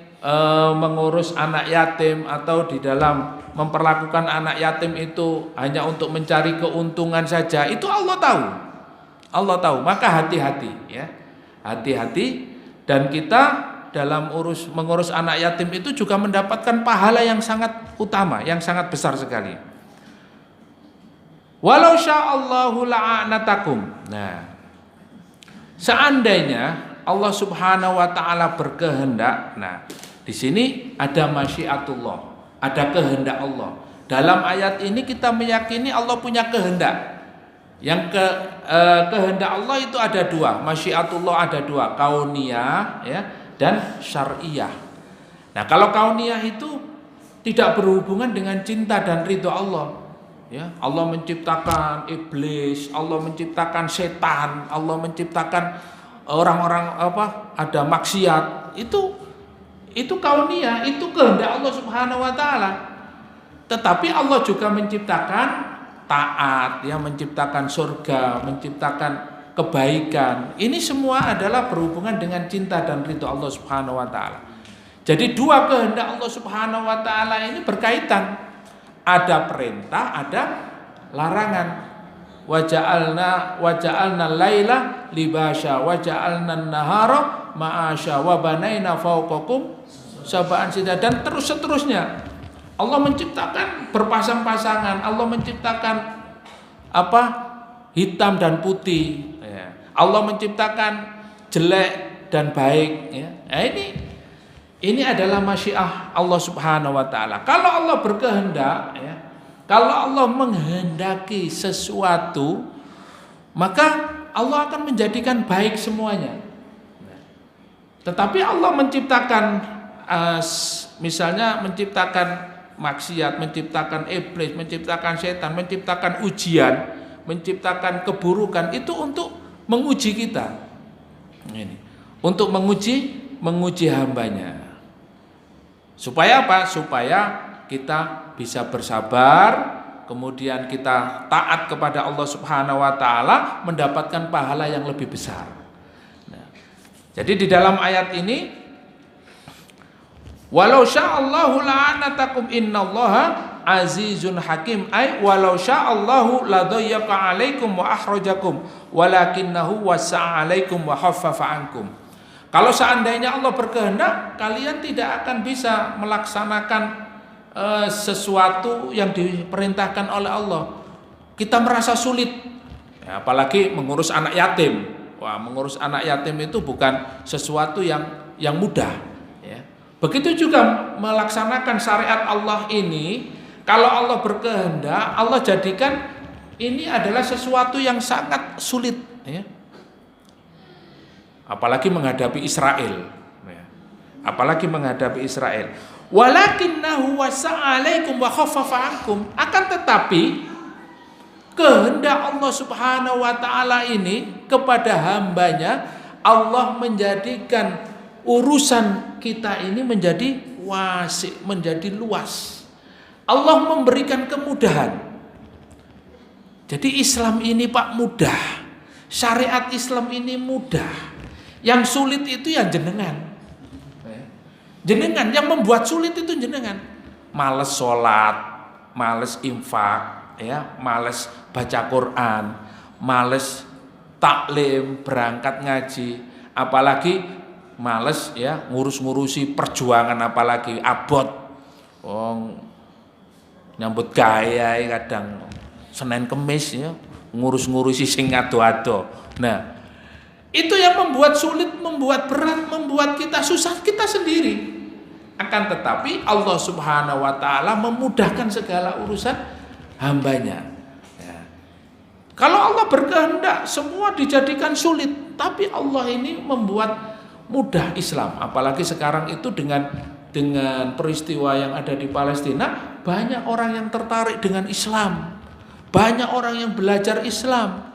mengurus anak yatim atau di dalam memperlakukan anak yatim itu hanya untuk mencari keuntungan saja, itu Allah tahu. Allah tahu. Maka hati-hati, ya. Hati-hati, dan kita dalam mengurus anak yatim itu juga mendapatkan pahala yang sangat utama, yang sangat besar sekali. Walau sya'allahu la'anatakum. Nah, seandainya Allah Subhanahu wa taala berkehendak. Nah, di sini ada masyiatullah, ada kehendak Allah. Dalam ayat ini kita meyakini Allah punya kehendak. Yang kehendak Allah itu ada dua, masyiatullah ada dua, kauniyah, ya, dan syariah. Nah, kalau kauniyah itu tidak berhubungan dengan cinta dan ridho Allah. Ya, Allah menciptakan iblis, Allah menciptakan setan, Allah menciptakan orang-orang ada maksiat. Itu kauniyah, itu kehendak Allah Subhanahu wa taala. Tetapi Allah juga menciptakan taat, ya, menciptakan surga, menciptakan kebaikan. Ini semua adalah berhubungan dengan cinta dan ridho Allah Subhanahu wa taala. Jadi dua kehendak Allah Subhanahu wa taala ini berkaitan. Ada perintah, ada larangan. Waja'alna laila libasya waja'alna nahara ma'asya wa banaina fawqakum sab'an shidada, dan terus seterusnya. Allah menciptakan berpasang-pasangan, Allah menciptakan hitam dan putih. Allah menciptakan jelek dan baik, ya. Nah, ini adalah masyiah Allah Subhanahu wa taala. Kalau Allah berkehendak, ya, kalau Allah menghendaki sesuatu, maka Allah akan menjadikan baik semuanya. Tetapi Allah menciptakan misalnya menciptakan maksiat, menciptakan iblis, menciptakan setan, menciptakan ujian, menciptakan keburukan, itu untuk menguji kita. Ini untuk menguji hambanya. Supaya apa? Supaya kita bisa bersabar, kemudian kita taat kepada Allah Subhanahu wa taala, mendapatkan pahala yang lebih besar. Nah, jadi di dalam ayat ini, walau sya'allahu la'anatakum innallaha azizun hakim, ay walau sya'allahu ladayyaqa 'alaikum wa akhrajakum walakinnahu wasa'a 'alaikum wa khaffafa 'ankum. Kalau seandainya Allah berkehendak, kalian tidak akan bisa melaksanakan sesuatu yang diperintahkan oleh Allah. Kita merasa sulit, ya, apalagi mengurus anak yatim. Wah, mengurus anak yatim itu bukan sesuatu yang mudah, ya. Begitu juga melaksanakan syariat Allah ini, kalau Allah berkehendak, Allah jadikan ini adalah sesuatu yang sangat sulit, ya. Apalagi menghadapi Israel, ya. Apalagi menghadapi Israel. Walakinnahu wasa'a 'alaikum wa khaffafa 'ankum. Akan tetapi kehendak Allah Subhanahu wa taala ini kepada hambanya, Allah menjadikan urusan kita ini menjadi wasi', menjadi luas. Allah memberikan kemudahan. Jadi Islam ini Pak mudah. Syariat Islam ini mudah. Yang sulit itu ya jenengan. Jenengan yang membuat sulit itu jenengan. Males sholat, males infak, ya, males baca Quran, males taklim, berangkat ngaji, apalagi males, ya, ngurus-ngurusi perjuangan, apalagi abot. Nyambut gaya kadang Senin Kemis, ya, ngurus-ngurusi sing ado-ado. Nah, itu yang membuat sulit, membuat berat, membuat kita susah kita sendiri. Akan tetapi Allah Subhanahu wa taala memudahkan segala urusan hambanya, ya. Kalau Allah berkehendak semua dijadikan sulit, tapi Allah ini membuat mudah Islam. Apalagi sekarang itu dengan peristiwa yang ada di Palestina, banyak orang yang tertarik dengan Islam, banyak orang yang belajar Islam,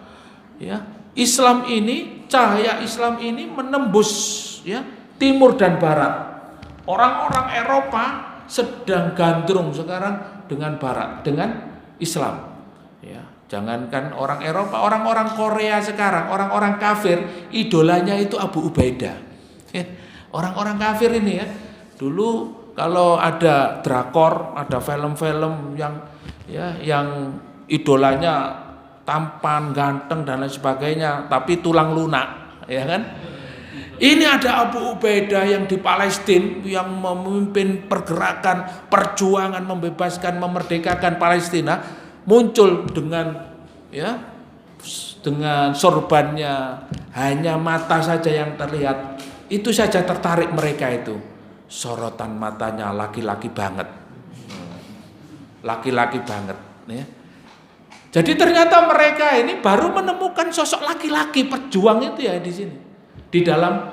ya. Islam ini, cahaya Islam ini menembus, ya, timur dan barat. Orang-orang Eropa sedang gandrung sekarang dengan Barat, dengan Islam. Ya, jangankan orang Eropa, orang-orang Korea sekarang, orang-orang kafir, idolanya itu Abu Ubaidah. Ya, orang-orang kafir ini ya, dulu kalau ada drakor, ada film-film yang idolanya tampan, ganteng dan lain sebagainya, tapi tulang lunak, ya kan? Ini ada Abu Ubaidah yang di Palestina yang memimpin pergerakan perjuangan membebaskan, memerdekakan Palestina, muncul dengan sorbannya, hanya mata saja yang terlihat. Itu saja tertarik mereka itu. Sorotan matanya laki-laki banget. Laki-laki banget, ya. Jadi ternyata mereka ini baru menemukan sosok laki-laki pejuang itu ya di sini. Di dalam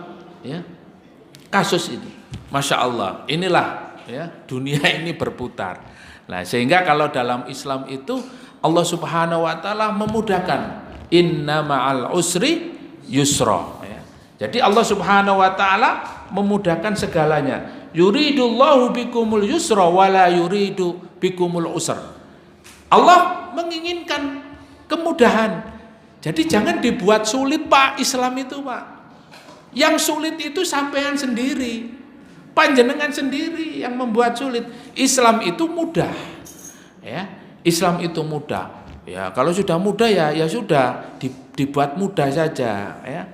kasus ini, Masya Allah, inilah ya dunia ini berputar. Nah, sehingga kalau dalam Islam itu Allah Subhanahu Wa Taala memudahkan, inna ma'al usri yusra. Ya. Jadi Allah Subhanahu Wa Taala memudahkan segalanya. Yuridullahu bikumul yusra wala yuridu bikumul usr. Allah menginginkan kemudahan. Jadi jangan dibuat sulit Pak, Islam itu Pak. Yang sulit itu sampean sendiri, panjenengan sendiri yang membuat sulit. Islam itu mudah, ya. Islam itu mudah. Ya, kalau sudah mudah ya sudah dibuat mudah saja, ya.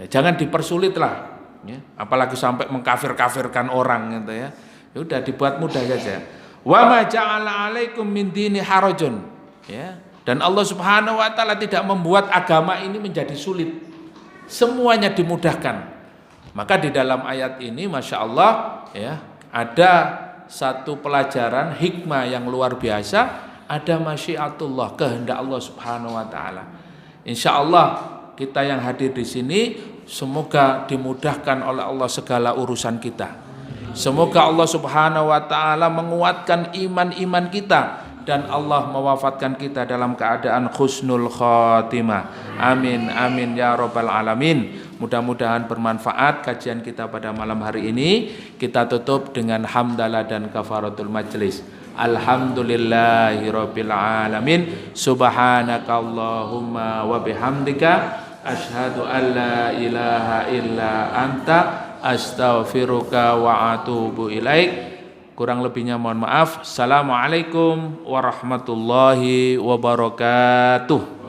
Jangan dipersulit lah, ya. Apalagi sampai mengkafir-kafirkan orang gitu ya. Ya udah dibuat mudah saja. Wa ma ja'ala 'alaikum min dini harajun, ya. Dan Allah Subhanahu Wa Taala tidak membuat agama ini menjadi sulit. Semuanya dimudahkan. Maka di dalam ayat ini Masya Allah ya, ada satu pelajaran hikmah yang luar biasa. Ada masyiatullah, kehendak Allah Subhanahu Wa Taala. Insya Allah kita yang hadir di sini semoga dimudahkan oleh Allah segala urusan kita. Semoga Allah Subhanahu Wa Taala menguatkan iman-iman kita dan Allah mewafatkan kita dalam keadaan husnul khotimah. Amin amin ya rabbal alamin. Mudah-mudahan bermanfaat kajian kita pada malam hari ini. Kita tutup dengan hamdalah dan kafaratul majlis. Alhamdulillahirabbil alamin. Subhanakallahumma wa bihamdika asyhadu an la ilaha illa anta astaghfiruka wa atubu ilaik. Kurang lebihnya mohon maaf. Assalamualaikum warahmatullahi wabarakatuh.